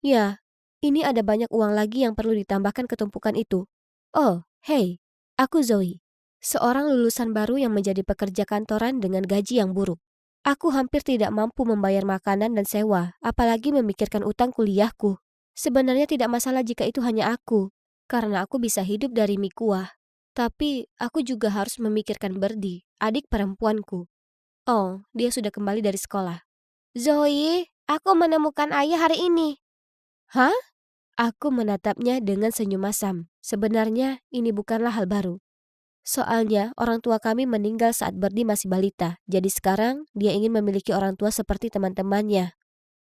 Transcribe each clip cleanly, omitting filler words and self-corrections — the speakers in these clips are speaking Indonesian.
Ya, ini ada banyak uang lagi yang perlu ditambahkan ke tumpukan itu. Oh, hey, aku Zoe. Seorang lulusan baru yang menjadi pekerja kantoran dengan gaji yang buruk. Aku hampir tidak mampu membayar makanan dan sewa, apalagi memikirkan utang kuliahku. Sebenarnya tidak masalah jika itu hanya aku, karena aku bisa hidup dari mie kuah. Tapi aku juga harus memikirkan Berdi, adik perempuanku. Oh, dia sudah kembali dari sekolah. Zoe, aku menemukan ayah hari ini. Hah? Aku menatapnya dengan senyum masam. Sebenarnya ini bukanlah hal baru. Soalnya orang tua kami meninggal saat Berdi masih balita. Jadi sekarang dia ingin memiliki orang tua seperti teman-temannya.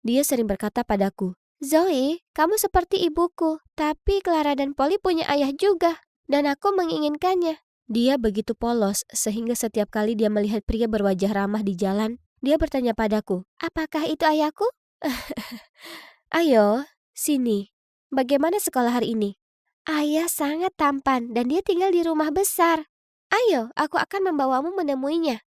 Dia sering berkata padaku, Zoe, kamu seperti ibuku. Tapi Clara dan Polly punya ayah juga. Dan aku menginginkannya. Dia begitu polos sehingga setiap kali dia melihat pria berwajah ramah di jalan, dia bertanya padaku, apakah itu ayahku? Ayo, sini. Bagaimana sekolah hari ini? Ayah sangat tampan dan dia tinggal di rumah besar. Ayo, aku akan membawamu menemuinya.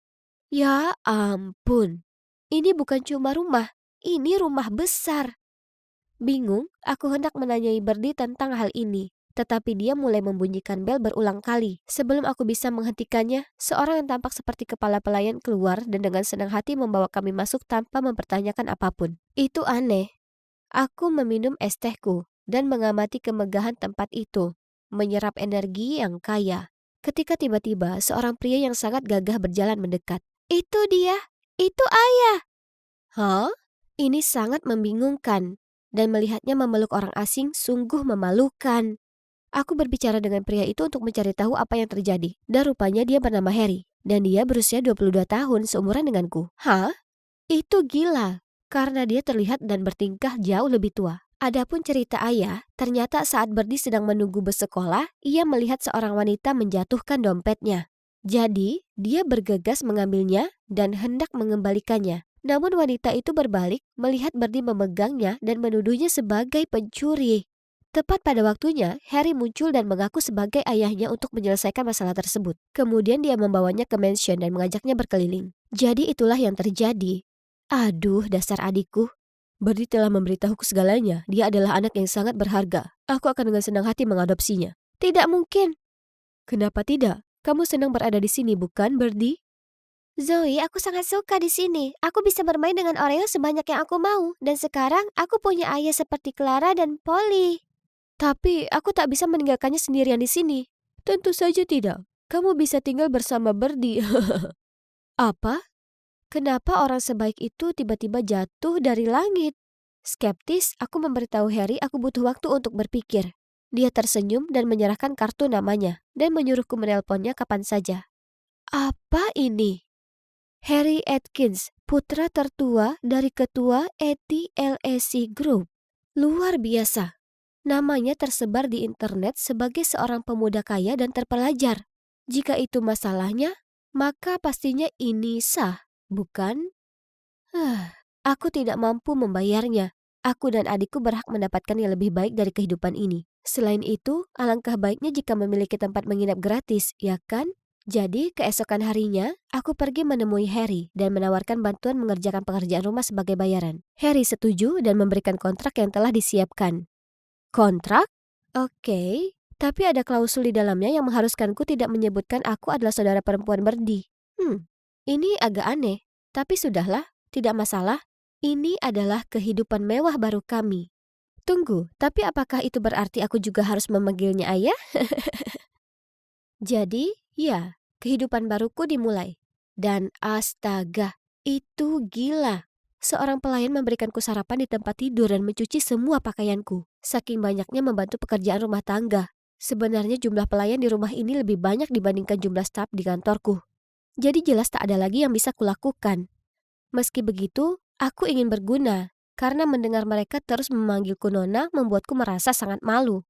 Ya ampun, ini bukan cuma rumah, ini rumah besar. Bingung, aku hendak menanyai Berdi tentang hal ini. Tetapi dia mulai membunyikan bel berulang kali. Sebelum aku bisa menghentikannya, seorang yang tampak seperti kepala pelayan keluar dan dengan senang hati membawa kami masuk tanpa mempertanyakan apapun. Itu aneh. Aku meminum es tehku dan mengamati kemegahan tempat itu, menyerap energi yang kaya. Ketika tiba-tiba seorang pria yang sangat gagah berjalan mendekat. Itu dia, itu ayah. Hah? Ini sangat membingungkan dan melihatnya memeluk orang asing sungguh memalukan. Aku berbicara dengan pria itu untuk mencari tahu apa yang terjadi. Dan rupanya dia bernama Harry dan dia berusia 22 tahun seumuran denganku. Hah? Itu gila, karena dia terlihat dan bertingkah jauh lebih tua. Adapun cerita ayah, ternyata saat Berdi sedang menunggu bus sekolah, ia melihat seorang wanita menjatuhkan dompetnya. Jadi, dia bergegas mengambilnya dan hendak mengembalikannya. Namun wanita itu berbalik, melihat Berdi memegangnya dan menuduhnya sebagai pencuri. Tepat pada waktunya, Harry muncul dan mengaku sebagai ayahnya untuk menyelesaikan masalah tersebut. Kemudian dia membawanya ke mansion dan mengajaknya berkeliling. Jadi itulah yang terjadi. Aduh, dasar adikku. Berdi telah memberitahuku segalanya. Dia adalah anak yang sangat berharga. Aku akan dengan senang hati mengadopsinya. Tidak mungkin. Kenapa tidak? Kamu senang berada di sini, bukan, Berdi? Zoe, aku sangat suka di sini. Aku bisa bermain dengan Oreo sebanyak yang aku mau. Dan sekarang aku punya ayah seperti Clara dan Polly. Tapi aku tak bisa meninggalkannya sendirian di sini. Tentu saja tidak. Kamu bisa tinggal bersama Berdi. Apa? Kenapa orang sebaik itu tiba-tiba jatuh dari langit? Skeptis, aku memberitahu Harry aku butuh waktu untuk berpikir. Dia tersenyum dan menyerahkan kartu namanya dan menyuruhku menelponnya kapan saja. Apa ini? Harry Atkins, putra tertua dari ketua ATLAC Group. Luar biasa. Namanya tersebar di internet sebagai seorang pemuda kaya dan terpelajar. Jika itu masalahnya, maka pastinya ini sah, bukan? Aku tidak mampu membayarnya. Aku dan adikku berhak mendapatkan yang lebih baik dari kehidupan ini. Selain itu, alangkah baiknya jika memiliki tempat menginap gratis, ya kan? Jadi, keesokan harinya, aku pergi menemui Harry dan menawarkan bantuan mengerjakan pekerjaan rumah sebagai bayaran. Harry setuju dan memberikan kontrak yang telah disiapkan. Kontrak? Oke, tapi ada klausul di dalamnya yang mengharuskanku tidak menyebutkan aku adalah saudara perempuan Berdi. Ini agak aneh, tapi sudahlah, tidak masalah. Ini adalah kehidupan mewah baru kami. Tunggu, tapi apakah itu berarti aku juga harus memanggilnya ayah? Jadi, ya, kehidupan baruku dimulai. Dan astaga, itu gila. Seorang pelayan memberikanku sarapan di tempat tidur dan mencuci semua pakaianku. Saking banyaknya membantu pekerjaan rumah tangga. Sebenarnya jumlah pelayan di rumah ini lebih banyak dibandingkan jumlah staf di kantorku. Jadi jelas tak ada lagi yang bisa kulakukan. Meski begitu, aku ingin berguna. Karena mendengar mereka terus memanggilku Nona membuatku merasa sangat malu.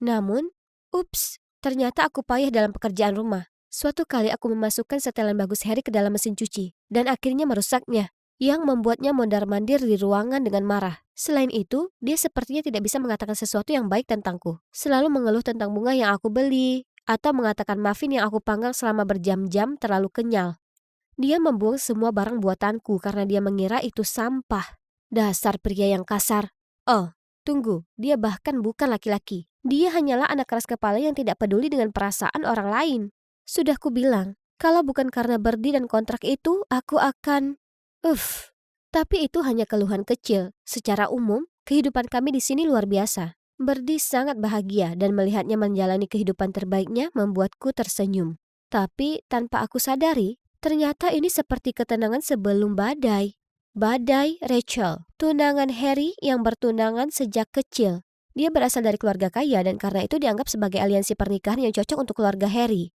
Namun, ups, ternyata aku payah dalam pekerjaan rumah. Suatu kali aku memasukkan setelan bagus Harry ke dalam mesin cuci dan akhirnya merusaknya, yang membuatnya mondar-mandir di ruangan dengan marah. Selain itu, dia sepertinya tidak bisa mengatakan sesuatu yang baik tentangku. Selalu mengeluh tentang bunga yang aku beli, atau mengatakan muffin yang aku panggang selama berjam-jam terlalu kenyal. Dia membuang semua barang buatanku karena dia mengira itu sampah. Dasar pria yang kasar. Oh, Tunggu, dia bahkan bukan laki-laki. Dia hanyalah anak keras kepala yang tidak peduli dengan perasaan orang lain. Sudah kubilang, kalau bukan karena Berdi dan kontrak itu, aku akan... Uff. Tapi itu hanya keluhan kecil. Secara umum, kehidupan kami di sini luar biasa. Berdi sangat bahagia dan melihatnya menjalani kehidupan terbaiknya membuatku tersenyum. Tapi tanpa aku sadari, ternyata ini seperti ketenangan sebelum badai. Badai Rachel, tunangan Harry yang bertunangan sejak kecil. Dia berasal dari keluarga kaya dan karena itu dianggap sebagai aliansi pernikahan yang cocok untuk keluarga Harry.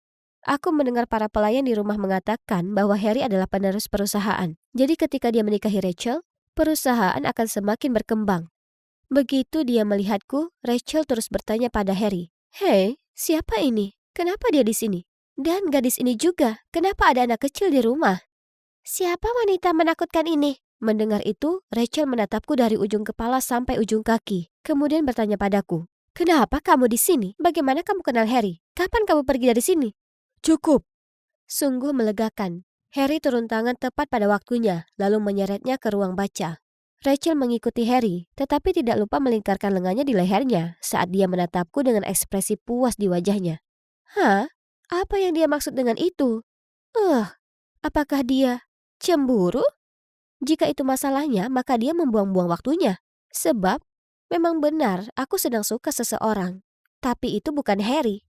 Aku mendengar para pelayan di rumah mengatakan bahwa Harry adalah penerus perusahaan. Jadi ketika dia menikahi Rachel, perusahaan akan semakin berkembang. Begitu dia melihatku, Rachel terus bertanya pada Harry, "Hei, siapa ini? Kenapa dia di sini? Dan gadis ini juga, kenapa ada anak kecil di rumah?" "Siapa wanita menakutkan ini?" Mendengar itu, Rachel menatapku dari ujung kepala sampai ujung kaki. Kemudian bertanya padaku, "Kenapa kamu di sini? Bagaimana kamu kenal Harry? Kapan kamu pergi dari sini?" "Cukup." Sungguh melegakan. Harry turun tangan tepat pada waktunya, lalu menyeretnya ke ruang baca. Rachel mengikuti Harry, tetapi tidak lupa melingkarkan lengannya di lehernya saat dia menatapku dengan ekspresi puas di wajahnya. Hah? Apa yang dia maksud dengan itu? Apakah dia cemburu? Jika itu masalahnya, maka dia membuang-buang waktunya. Sebab, memang benar aku sedang suka seseorang. Tapi itu bukan Harry.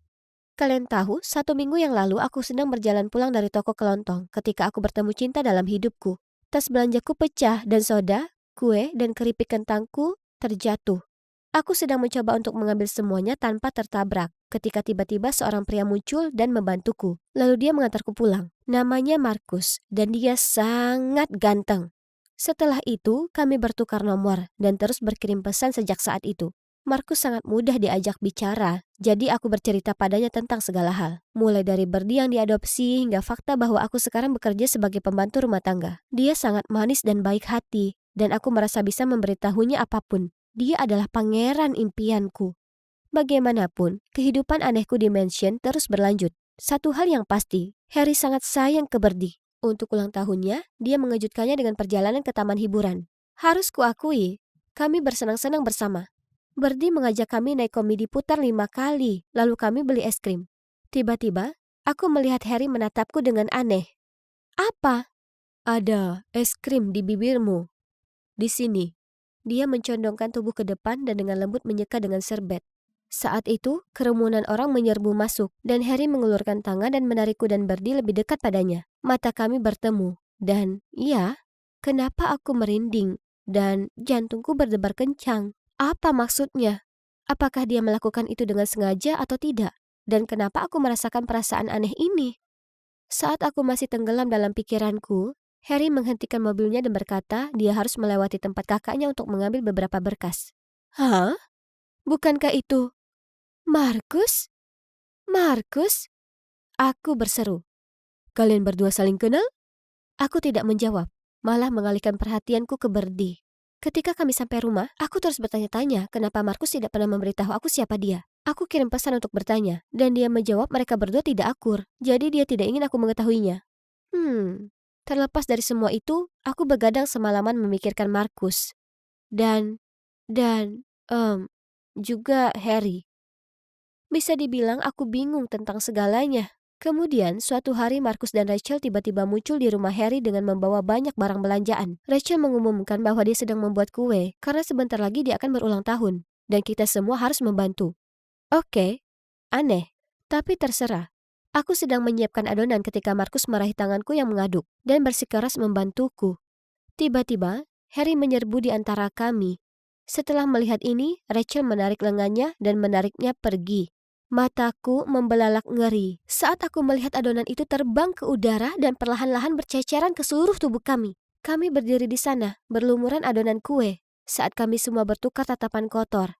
Kalian tahu, 1 minggu yang lalu aku sedang berjalan pulang dari toko kelontong ketika aku bertemu cinta dalam hidupku. Tas belanjaku pecah dan soda, kue, dan keripik kentangku terjatuh. Aku sedang mencoba untuk mengambil semuanya tanpa tertabrak ketika tiba-tiba seorang pria muncul dan membantuku. Lalu dia mengantarku pulang. Namanya Markus dan dia sangat ganteng. Setelah itu, kami bertukar nomor dan terus berkirim pesan sejak saat itu. Markus sangat mudah diajak bicara, jadi aku bercerita padanya tentang segala hal. Mulai dari Berdi yang diadopsi hingga fakta bahwa aku sekarang bekerja sebagai pembantu rumah tangga. Dia sangat manis dan baik hati, dan aku merasa bisa memberitahunya apapun. Dia adalah pangeran impianku. Bagaimanapun, kehidupan anehku di mansion terus berlanjut. Satu hal yang pasti, Harry sangat sayang ke Berdi. Untuk ulang tahunnya, dia mengejutkannya dengan perjalanan ke taman hiburan. Harus kuakui, kami bersenang-senang bersama. Berdi mengajak kami naik komedi putar 5 kali, lalu kami beli es krim. Tiba-tiba, aku melihat Harry menatapku dengan aneh. "Apa?" "Ada es krim di bibirmu. Di sini." Dia mencondongkan tubuh ke depan dan dengan lembut menyeka dengan serbet. Saat itu, kerumunan orang menyerbu masuk dan Harry mengulurkan tangan dan menarikku dan Berdi lebih dekat padanya. Mata kami bertemu dan, ya, kenapa aku merinding dan jantungku berdebar kencang? Apa maksudnya? Apakah dia melakukan itu dengan sengaja atau tidak? Dan kenapa aku merasakan perasaan aneh ini? Saat aku masih tenggelam dalam pikiranku, Harry menghentikan mobilnya dan berkata dia harus melewati tempat kakaknya untuk mengambil beberapa berkas. Hah? Bukankah itu Markus? Markus? Aku berseru. Kalian berdua saling kenal? Aku tidak menjawab, malah mengalihkan perhatianku ke Berdi. Ketika kami sampai rumah, aku terus bertanya-tanya kenapa Markus tidak pernah memberitahu aku siapa dia. Aku kirim pesan untuk bertanya, dan dia menjawab mereka berdua tidak akur, jadi dia tidak ingin aku mengetahuinya. Terlepas dari semua itu, aku begadang semalaman memikirkan Markus. Dan, juga Harry. Bisa dibilang aku bingung tentang segalanya. Kemudian, suatu hari Markus dan Rachel tiba-tiba muncul di rumah Harry dengan membawa banyak barang belanjaan. Rachel mengumumkan bahwa dia sedang membuat kue, karena sebentar lagi dia akan berulang tahun, dan kita semua harus membantu. Oke, aneh, tapi terserah. Aku sedang menyiapkan adonan ketika Markus meraih tanganku yang mengaduk, dan bersikeras membantuku. Tiba-tiba, Harry menyerbu di antara kami. Setelah melihat ini, Rachel menarik lengannya dan menariknya pergi. Mataku membelalak ngeri saat aku melihat adonan itu terbang ke udara dan perlahan-lahan berceceran ke seluruh tubuh kami. Kami berdiri di sana, berlumuran adonan kue, saat kami semua bertukar tatapan kotor.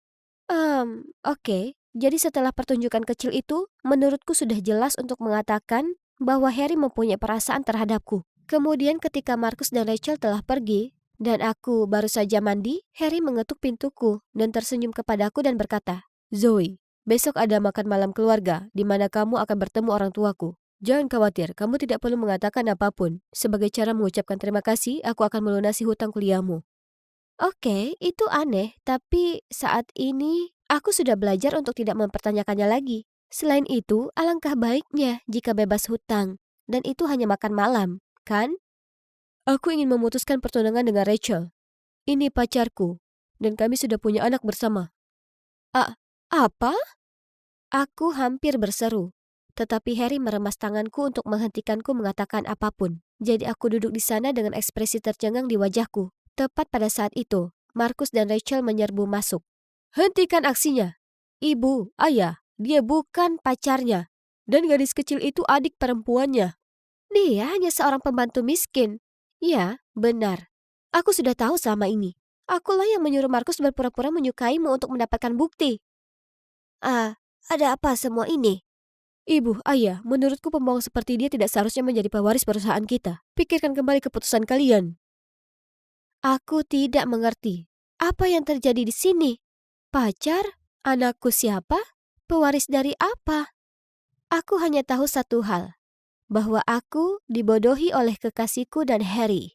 Oke. Jadi setelah pertunjukan kecil itu, menurutku sudah jelas untuk mengatakan bahwa Harry mempunyai perasaan terhadapku. Kemudian ketika Markus dan Rachel telah pergi, dan aku baru saja mandi, Harry mengetuk pintuku dan tersenyum kepadaku dan berkata, "Zoe, besok ada makan malam keluarga di mana kamu akan bertemu orang tuaku. Jangan khawatir, kamu tidak perlu mengatakan apapun. Sebagai cara mengucapkan terima kasih, aku akan melunasi hutang kuliahmu." Oke, itu aneh, tapi saat ini aku sudah belajar untuk tidak mempertanyakannya lagi. Selain itu, alangkah baiknya jika bebas hutang. Dan itu hanya makan malam, kan? Aku ingin memutuskan pertunangan dengan Rachel. Ini pacarku, dan kami sudah punya anak bersama. A apa? Aku hampir berseru. Tetapi Harry meremas tanganku untuk menghentikanku mengatakan apapun. Jadi aku duduk di sana dengan ekspresi tercengang di wajahku. Tepat pada saat itu, Marcus dan Rachel menyerbu masuk. Hentikan aksinya. Ibu, ayah, dia bukan pacarnya. Dan gadis kecil itu adik perempuannya. Dia hanya seorang pembantu miskin. Ya, benar. Aku sudah tahu selama ini. Akulah yang menyuruh Marcus berpura-pura menyukaimu untuk mendapatkan bukti. Ah, ada apa semua ini? Ibu, ayah, menurutku pembohong seperti dia tidak seharusnya menjadi pewaris perusahaan kita. Pikirkan kembali keputusan kalian. Aku tidak mengerti. Apa yang terjadi di sini? Pacar? Anakku siapa? Pewaris dari apa? Aku hanya tahu satu hal, bahwa aku dibodohi oleh kekasihku dan Harry.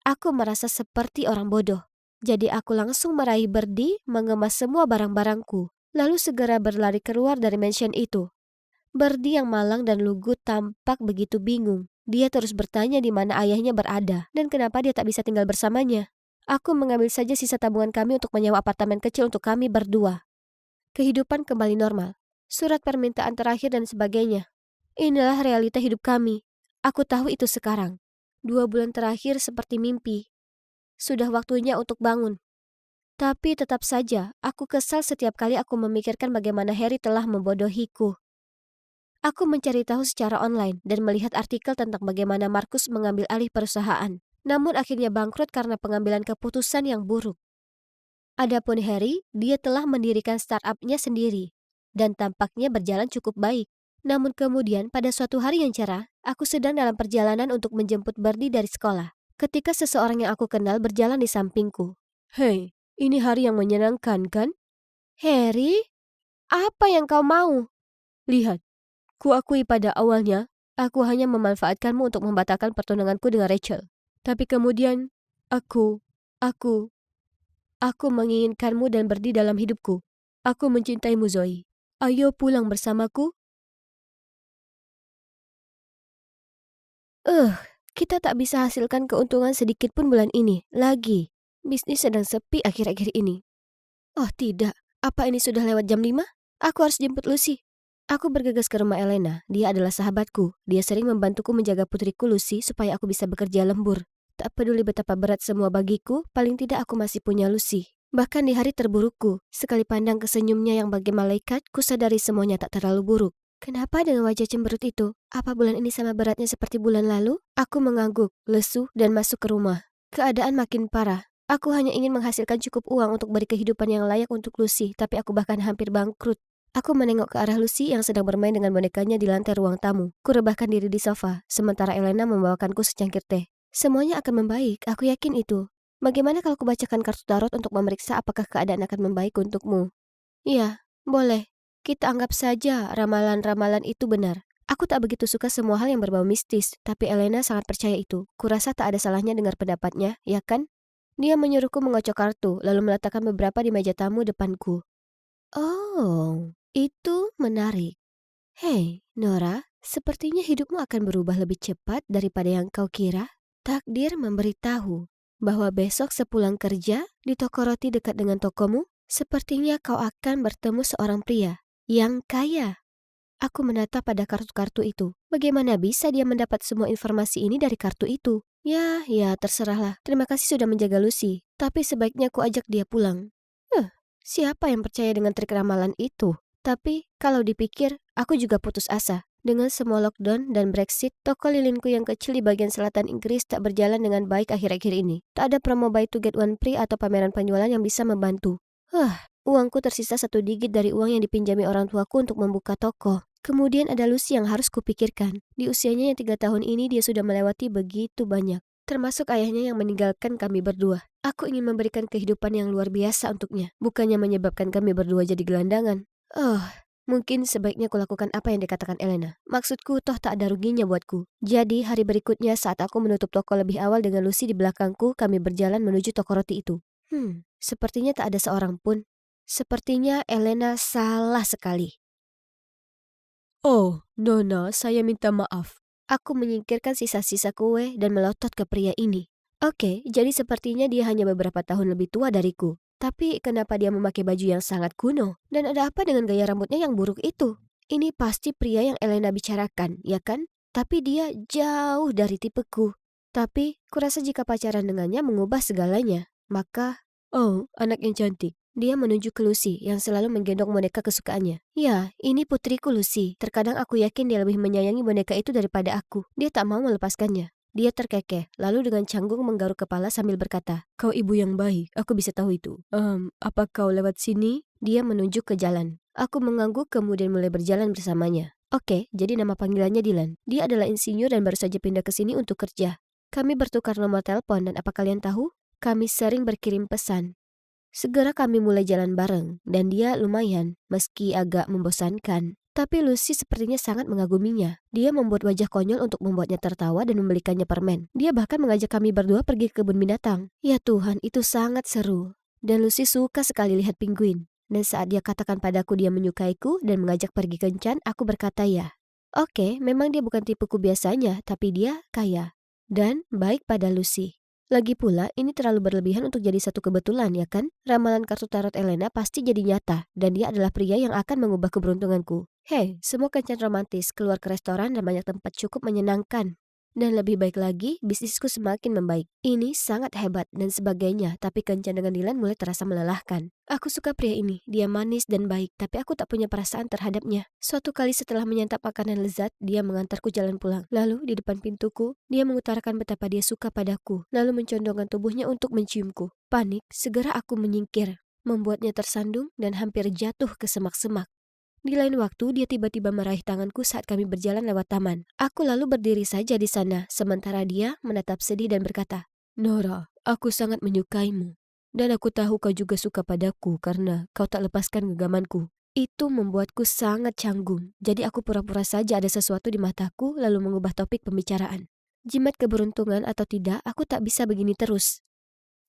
Aku merasa seperti orang bodoh. Jadi aku langsung meraih Birdie, mengemas semua barang-barangku, lalu segera berlari keluar dari mansion itu. Birdie yang malang dan lugu tampak begitu bingung. Dia terus bertanya di mana ayahnya berada dan kenapa dia tak bisa tinggal bersamanya. Aku mengambil saja sisa tabungan kami untuk menyewa apartemen kecil untuk kami berdua. Kehidupan kembali normal. Surat permintaan terakhir dan sebagainya. Inilah realita hidup kami. Aku tahu itu sekarang. 2 bulan terakhir seperti mimpi. Sudah waktunya untuk bangun. Tapi tetap saja, aku kesal setiap kali aku memikirkan bagaimana Harry telah membodohiku. Aku mencari tahu secara online dan melihat artikel tentang bagaimana Marcus mengambil alih perusahaan, namun akhirnya bangkrut karena pengambilan keputusan yang buruk. Adapun Harry, dia telah mendirikan startup-nya sendiri, dan tampaknya berjalan cukup baik. Namun kemudian pada suatu hari yang cerah, aku sedang dalam perjalanan untuk menjemput Birdie dari sekolah, ketika seseorang yang aku kenal berjalan di sampingku. Hei, ini hari yang menyenangkan kan? Harry, apa yang kau mau? Lihat. Kuakui pada awalnya, aku hanya memanfaatkanmu untuk membatalkan pertunanganku dengan Rachel. Tapi kemudian, aku menginginkanmu dan Birdie dalam hidupku. Aku mencintaimu, Zoe. Ayo pulang bersamaku. Kita tak bisa hasilkan keuntungan sedikit pun bulan ini. Lagi. Bisnis sedang sepi akhir-akhir ini. Oh tidak, apa ini sudah lewat jam 5? Aku harus jemput Lucy. Aku bergegas ke rumah Elena. Dia adalah sahabatku. Dia sering membantuku menjaga putriku Lucy supaya aku bisa bekerja lembur. Tak peduli betapa berat semua bagiku, paling tidak aku masih punya Lucy. Bahkan di hari terburukku, sekali pandang ke senyumnya yang bagai malaikat, kusadari semuanya tak terlalu buruk. Kenapa dengan wajah cemberut itu? Apa bulan ini sama beratnya seperti bulan lalu? Aku mengangguk, lesu, dan masuk ke rumah. Keadaan makin parah. Aku hanya ingin menghasilkan cukup uang untuk beri kehidupan yang layak untuk Lucy, tapi aku bahkan hampir bangkrut. Aku menengok ke arah Lucy yang sedang bermain dengan bonekanya di lantai ruang tamu. Kurebahkan diri di sofa, sementara Elena membawakanku secangkir teh. Semuanya akan membaik, aku yakin itu. Bagaimana kalau kubacakan kartu tarot untuk memeriksa apakah keadaan akan membaik untukmu? Iya, boleh. Kita anggap saja ramalan-ramalan itu benar. Aku tak begitu suka semua hal yang berbau mistis, tapi Elena sangat percaya itu. Kurasa tak ada salahnya dengar pendapatnya, ya kan? Dia menyuruhku mengocok kartu, lalu meletakkan beberapa di meja tamu depanku. Oh, itu menarik. Hei, Nora, sepertinya hidupmu akan berubah lebih cepat daripada yang kau kira. Takdir memberitahu bahwa besok sepulang kerja di toko roti dekat dengan tokomu, sepertinya kau akan bertemu seorang pria yang kaya. Aku menatap pada kartu-kartu itu. Bagaimana bisa dia mendapat semua informasi ini dari kartu itu? Ya, terserahlah. Terima kasih sudah menjaga Lucy. Tapi sebaiknya ku ajak dia pulang. Siapa yang percaya dengan trik ramalan itu? Tapi, kalau dipikir, aku juga putus asa. Dengan semua lockdown dan Brexit, toko lilinku yang kecil di bagian selatan Inggris tak berjalan dengan baik akhir-akhir ini. Tak ada promo buy to get one free atau pameran penjualan yang bisa membantu. Uangku tersisa 1 digit dari uang yang dipinjami orang tuaku untuk membuka toko. Kemudian ada Lucy yang harus kupikirkan. Di usianya yang 3 tahun ini dia sudah melewati begitu banyak. Termasuk ayahnya yang meninggalkan kami berdua. Aku ingin memberikan kehidupan yang luar biasa untuknya, bukannya menyebabkan kami berdua jadi gelandangan. Mungkin sebaiknya kulakukan apa yang dikatakan Elena. Maksudku toh tak ada ruginya buatku. Jadi hari berikutnya saat aku menutup toko lebih awal dengan Lucy di belakangku, kami berjalan menuju toko roti itu. Sepertinya tak ada seorang pun. Sepertinya Elena salah sekali. Oh, Nona, saya minta maaf. Aku menyingkirkan sisa-sisa kue dan melotot ke pria ini. Oke, jadi sepertinya dia hanya beberapa tahun lebih tua dariku. Tapi kenapa dia memakai baju yang sangat kuno? Dan ada apa dengan gaya rambutnya yang buruk itu? Ini pasti pria yang Elena bicarakan, ya kan? Tapi dia jauh dari tipeku. Tapi, kurasa jika pacaran dengannya mengubah segalanya. Maka, oh, anak yang cantik. Dia menunjuk ke Lucy yang selalu menggendong boneka kesukaannya. Ya, ini putriku Lucy. Terkadang aku yakin dia lebih menyayangi boneka itu daripada aku. Dia tak mau melepaskannya. Dia terkekeh, lalu dengan canggung menggaruk kepala sambil berkata, "Kau ibu yang baik, aku bisa tahu itu. Apa kau lewat sini?" Dia menunjuk ke jalan. Aku mengangguk kemudian mulai berjalan bersamanya. Oke, jadi nama panggilannya Dylan. Dia adalah insinyur dan baru saja pindah ke sini untuk kerja. Kami bertukar nomor telepon dan apa kalian tahu? Kami sering berkirim pesan. Segera kami mulai jalan bareng, dan dia lumayan, meski agak membosankan. Tapi Lucy sepertinya sangat mengaguminya. Dia membuat wajah konyol untuk membuatnya tertawa dan membelikannya permen. Dia bahkan mengajak kami berdua pergi ke kebun binatang. Ya Tuhan, itu sangat seru. Dan Lucy suka sekali lihat penguin. Dan saat dia katakan padaku dia menyukaiku dan mengajak pergi kencan, aku berkata ya. Oke, memang dia bukan tipeku biasanya, tapi dia kaya. Dan baik pada Lucy. Lagi pula, ini terlalu berlebihan untuk jadi satu kebetulan, ya kan? Ramalan kartu tarot Elena pasti jadi nyata, dan dia adalah pria yang akan mengubah keberuntunganku. Hei, semua kencan romantis, keluar ke restoran dan banyak tempat cukup menyenangkan. Dan lebih baik lagi, bisnisku semakin membaik. Ini sangat hebat dan sebagainya, tapi kencan dengan Dylan mulai terasa melelahkan. Aku suka pria ini, dia manis dan baik, tapi aku tak punya perasaan terhadapnya. Suatu kali setelah menyantap makanan lezat, dia mengantarku jalan pulang. Lalu, di depan pintuku, dia mengutarakan betapa dia suka padaku, lalu mencondongkan tubuhnya untuk menciumku. Panik, segera aku menyingkir, membuatnya tersandung dan hampir jatuh ke semak-semak. Di lain waktu, dia tiba-tiba meraih tanganku saat kami berjalan lewat taman. Aku lalu berdiri saja di sana, sementara dia menatap sedih dan berkata, "Nora, aku sangat menyukaimu. Dan aku tahu kau juga suka padaku karena kau tak lepaskan genggamanku." Itu membuatku sangat canggung, jadi aku pura-pura saja ada sesuatu di mataku lalu mengubah topik pembicaraan. Jimat keberuntungan atau tidak, aku tak bisa begini terus.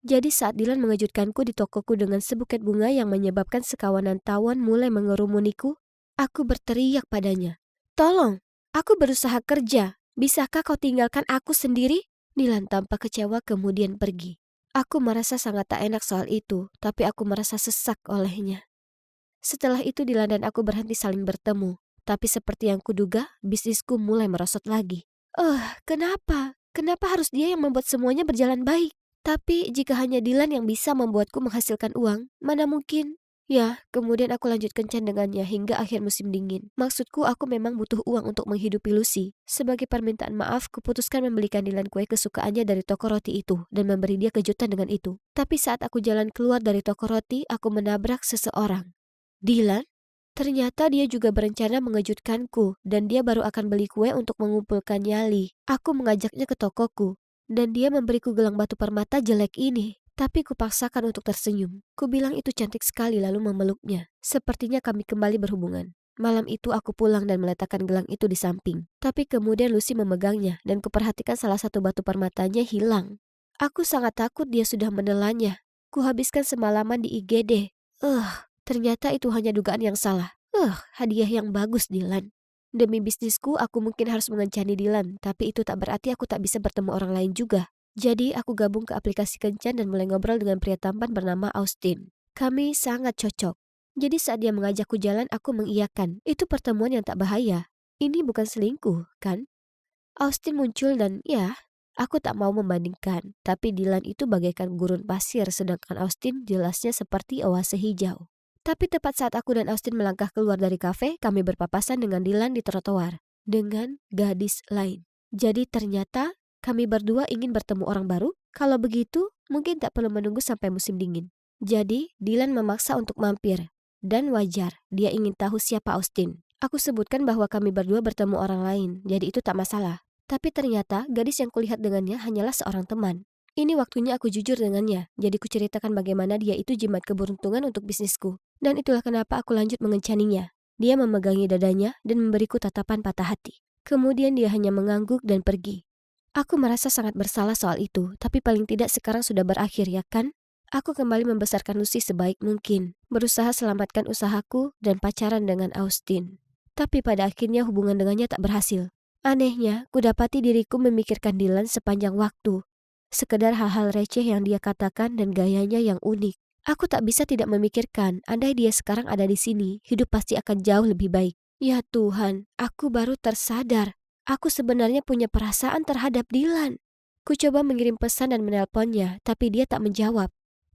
Jadi saat Dylan mengejutkanku di tokoku dengan sebuket bunga yang menyebabkan sekawanan tawon mulai mengerumuniku, aku berteriak padanya. "Tolong, aku berusaha kerja. Bisakah kau tinggalkan aku sendiri?" Dylan tampak kecewa kemudian pergi. Aku merasa sangat tak enak soal itu, tapi aku merasa sesak olehnya. Setelah itu Dylan dan aku berhenti saling bertemu. Tapi seperti yang kuduga, bisnisku mulai merosot lagi. Kenapa? Kenapa harus dia yang membuat semuanya berjalan baik? Tapi jika hanya Dylan yang bisa membuatku menghasilkan uang, mana mungkin? Ya, kemudian aku lanjut kencan dengannya hingga akhir musim dingin. Maksudku aku memang butuh uang untuk menghidupi Lucy. Sebagai permintaan maaf, kuputuskan membelikan Dylan kue kesukaannya dari toko roti itu dan memberi dia kejutan dengan itu. Tapi saat aku jalan keluar dari toko roti, aku menabrak seseorang. Dylan? Ternyata dia juga berencana mengejutkanku dan dia baru akan beli kue untuk mengumpulkan nyali. Aku mengajaknya ke tokoku dan dia memberiku gelang batu permata jelek ini. Tapi kupaksakan untuk tersenyum. Kubilang itu cantik sekali lalu memeluknya. Sepertinya kami kembali berhubungan. Malam itu aku pulang dan meletakkan gelang itu di samping. Tapi kemudian Lucy memegangnya dan kuperhatikan salah satu batu permatanya hilang. Aku sangat takut dia sudah menelannya. Kuhabiskan semalaman di IGD. Ternyata itu hanya dugaan yang salah. Hadiah yang bagus, Dylan. Demi bisnisku, aku mungkin harus mengencani Dylan, tapi itu tak berarti aku tak bisa bertemu orang lain juga. Jadi, aku gabung ke aplikasi kencan dan mulai ngobrol dengan pria tampan bernama Austin. Kami sangat cocok. Jadi saat dia mengajakku jalan, aku mengiyakan. Itu pertemuan yang tak bahaya. Ini bukan selingkuh, kan? Austin muncul dan ya, aku tak mau membandingkan. Tapi Dylan itu bagaikan gurun pasir, sedangkan Austin jelasnya seperti oase hijau. Tapi tepat saat aku dan Austin melangkah keluar dari kafe, kami berpapasan dengan Dylan di trotoar dengan gadis lain. Jadi ternyata kami berdua ingin bertemu orang baru. Kalau begitu, mungkin tak perlu menunggu sampai musim dingin. Jadi Dylan memaksa untuk mampir. Dan wajar, dia ingin tahu siapa Austin. Aku sebutkan bahwa kami berdua bertemu orang lain, jadi itu tak masalah. Tapi ternyata gadis yang kulihat dengannya hanyalah seorang teman. Ini waktunya aku jujur dengannya, jadi kuceritakan bagaimana dia itu jimat keberuntungan untuk bisnisku. Dan itulah kenapa aku lanjut mengencaninya. Dia memegangi dadanya dan memberiku tatapan patah hati. Kemudian dia hanya mengangguk dan pergi. Aku merasa sangat bersalah soal itu, tapi paling tidak sekarang sudah berakhir, ya kan? Aku kembali membesarkan Lucy sebaik mungkin, berusaha selamatkan usahaku dan pacaran dengan Austin. Tapi pada akhirnya hubungan dengannya tak berhasil. Anehnya, kudapati diriku memikirkan Dylan sepanjang waktu. Sekedar hal-hal receh yang dia katakan dan gayanya yang unik. Aku tak bisa tidak memikirkan, andai dia sekarang ada di sini, hidup pasti akan jauh lebih baik. Ya Tuhan, aku baru tersadar. Aku sebenarnya punya perasaan terhadap Dylan. Ku coba mengirim pesan dan menelponnya, tapi dia tak menjawab.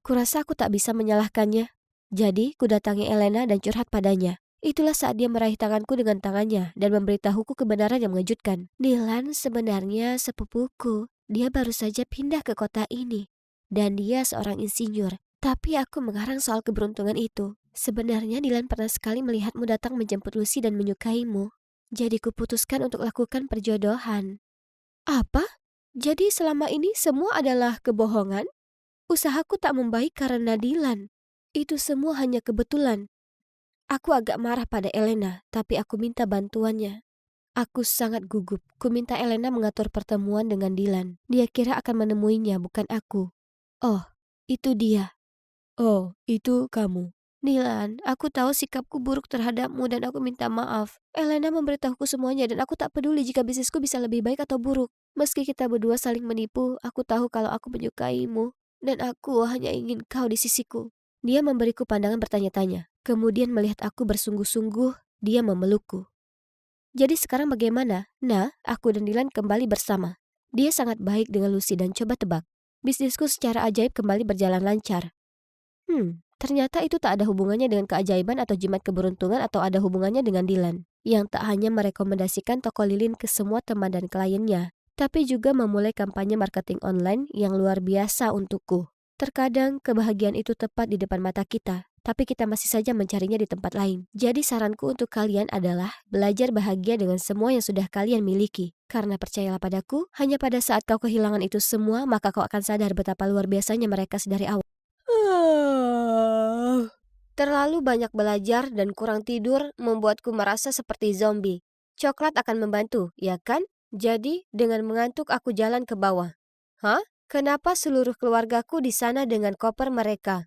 Kurasa aku tak bisa menyalahkannya. Jadi, ku datangi Elena dan curhat padanya. Itulah saat dia meraih tanganku dengan tangannya dan memberitahuku kebenaran yang mengejutkan. Dylan sebenarnya sepupuku. Dia baru saja pindah ke kota ini. Dan dia seorang insinyur. Tapi aku mengarang soal keberuntungan itu. Sebenarnya Dylan pernah sekali melihatmu datang menjemput Lucy dan menyukaimu. Jadi kuputuskan untuk lakukan perjodohan. Apa? Jadi selama ini semua adalah kebohongan? Usahaku tak membaik karena Dylan. Itu semua hanya kebetulan. Aku agak marah pada Elena, tapi aku minta bantuannya. Aku sangat gugup. Ku minta Elena mengatur pertemuan dengan Dylan. Dia kira akan menemuinya, bukan aku. Oh, itu dia. Oh, itu kamu. Dylan, aku tahu sikapku buruk terhadapmu dan aku minta maaf. Elena memberitahuku semuanya dan aku tak peduli jika bisnisku bisa lebih baik atau buruk. Meski kita berdua saling menipu, aku tahu kalau aku menyukaimu. Dan aku hanya ingin kau di sisiku. Dia memberiku pandangan bertanya-tanya. Kemudian melihat aku bersungguh-sungguh, dia memelukku. Jadi sekarang bagaimana? Nah, aku dan Dylan kembali bersama. Dia sangat baik dengan Lucy dan coba tebak. Bisnisku secara ajaib kembali berjalan lancar. Ternyata itu tak ada hubungannya dengan keajaiban atau jimat keberuntungan atau ada hubungannya dengan Dylan. Yang tak hanya merekomendasikan toko lilin ke semua teman dan kliennya, tapi juga memulai kampanye marketing online yang luar biasa untukku. Terkadang kebahagiaan itu tepat di depan mata kita, tapi kita masih saja mencarinya di tempat lain. Jadi saranku untuk kalian adalah belajar bahagia dengan semua yang sudah kalian miliki. Karena percayalah padaku, hanya pada saat kau kehilangan itu semua, maka kau akan sadar betapa luar biasanya mereka sedari awal. Terlalu banyak belajar dan kurang tidur membuatku merasa seperti zombie. Coklat akan membantu, ya kan? Jadi, dengan mengantuk aku jalan ke bawah. Hah? Kenapa seluruh keluargaku di sana dengan koper mereka?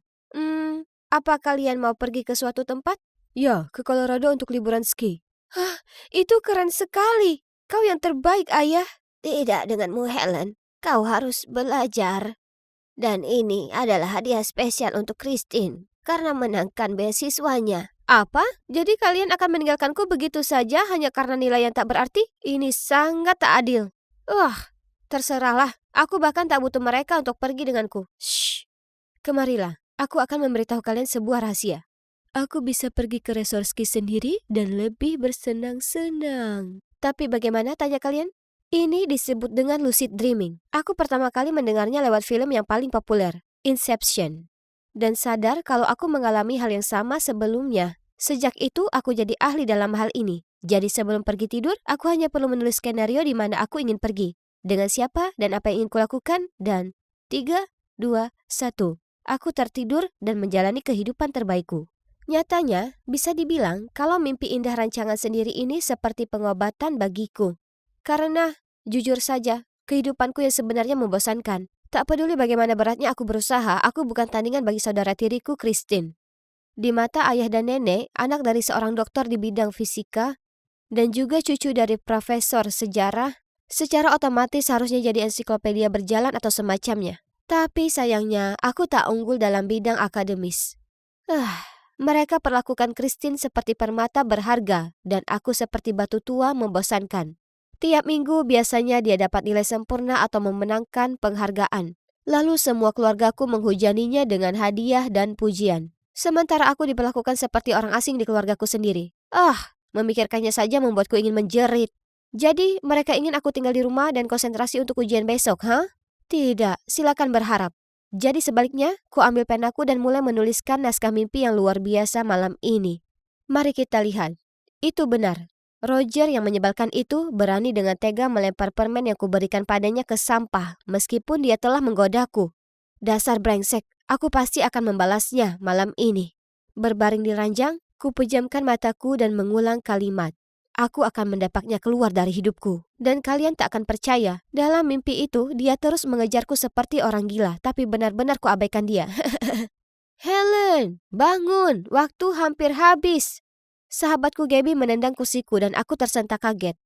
Apa kalian mau pergi ke suatu tempat? Ya, ke Colorado untuk liburan ski. Hah, itu keren sekali. Kau yang terbaik, Ayah. Tidak denganmu, Helen. Kau harus belajar. Dan ini adalah hadiah spesial untuk Christine karena menangkan beasiswanya. Apa? Jadi kalian akan meninggalkanku begitu saja hanya karena nilai yang tak berarti? Ini sangat tak adil. Terserahlah. Aku bahkan tak butuh mereka untuk pergi denganku. Shh. Kemarilah. Aku akan memberitahu kalian sebuah rahasia. Aku bisa pergi ke resort ski sendiri dan lebih bersenang-senang. Tapi bagaimana, tanya kalian? Ini disebut dengan lucid dreaming. Aku pertama kali mendengarnya lewat film yang paling populer, Inception. Dan sadar kalau aku mengalami hal yang sama sebelumnya. Sejak itu aku jadi ahli dalam hal ini. Jadi sebelum pergi tidur, aku hanya perlu menulis skenario di mana aku ingin pergi. Dengan siapa dan apa yang ingin kulakukan. Dan 3, 2, 1. Aku tertidur dan menjalani kehidupan terbaikku. Nyatanya, bisa dibilang kalau mimpi indah rancangan sendiri ini seperti pengobatan bagiku. Karena, jujur saja, kehidupanku yang sebenarnya membosankan. Tak peduli bagaimana beratnya aku berusaha, aku bukan tandingan bagi saudara tiriku, Christine. Di mata ayah dan nenek, anak dari seorang dokter di bidang fisika, dan juga cucu dari profesor sejarah, secara otomatis harusnya jadi ensiklopedia berjalan atau semacamnya. Tapi sayangnya, aku tak unggul dalam bidang akademis. Mereka perlakukan Christine seperti permata berharga, dan aku seperti batu tua membosankan. Tiap minggu biasanya dia dapat nilai sempurna atau memenangkan penghargaan. Lalu semua keluargaku menghujaninya dengan hadiah dan pujian. Sementara aku diperlakukan seperti orang asing di keluargaku sendiri. Memikirkannya saja membuatku ingin menjerit. Jadi mereka ingin aku tinggal di rumah dan konsentrasi untuk ujian besok, Tidak, silakan berharap. Jadi sebaliknya, ku ambil penaku dan mulai menuliskan naskah mimpi yang luar biasa malam ini. Mari kita lihat. Itu benar. Roger yang menyebalkan itu berani dengan tega melempar permen yang kuberikan padanya ke sampah meskipun dia telah menggodaku. Dasar brengsek, aku pasti akan membalasnya malam ini. Berbaring di ranjang, ku pejamkan mataku dan mengulang kalimat. aku akan mendapatnya keluar dari hidupku. Dan kalian tak akan percaya, dalam mimpi itu dia terus mengejarku seperti orang gila, tapi benar-benar kuabaikan dia. Helen, bangun, waktu hampir habis. Sahabatku Gabby menendang kursiku dan aku tersentak kaget.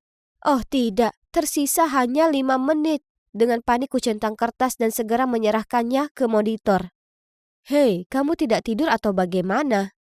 Oh tidak, tersisa hanya 5 menit. Dengan panik ku centang kertas dan segera menyerahkannya ke monitor. Hei, kamu tidak tidur atau bagaimana?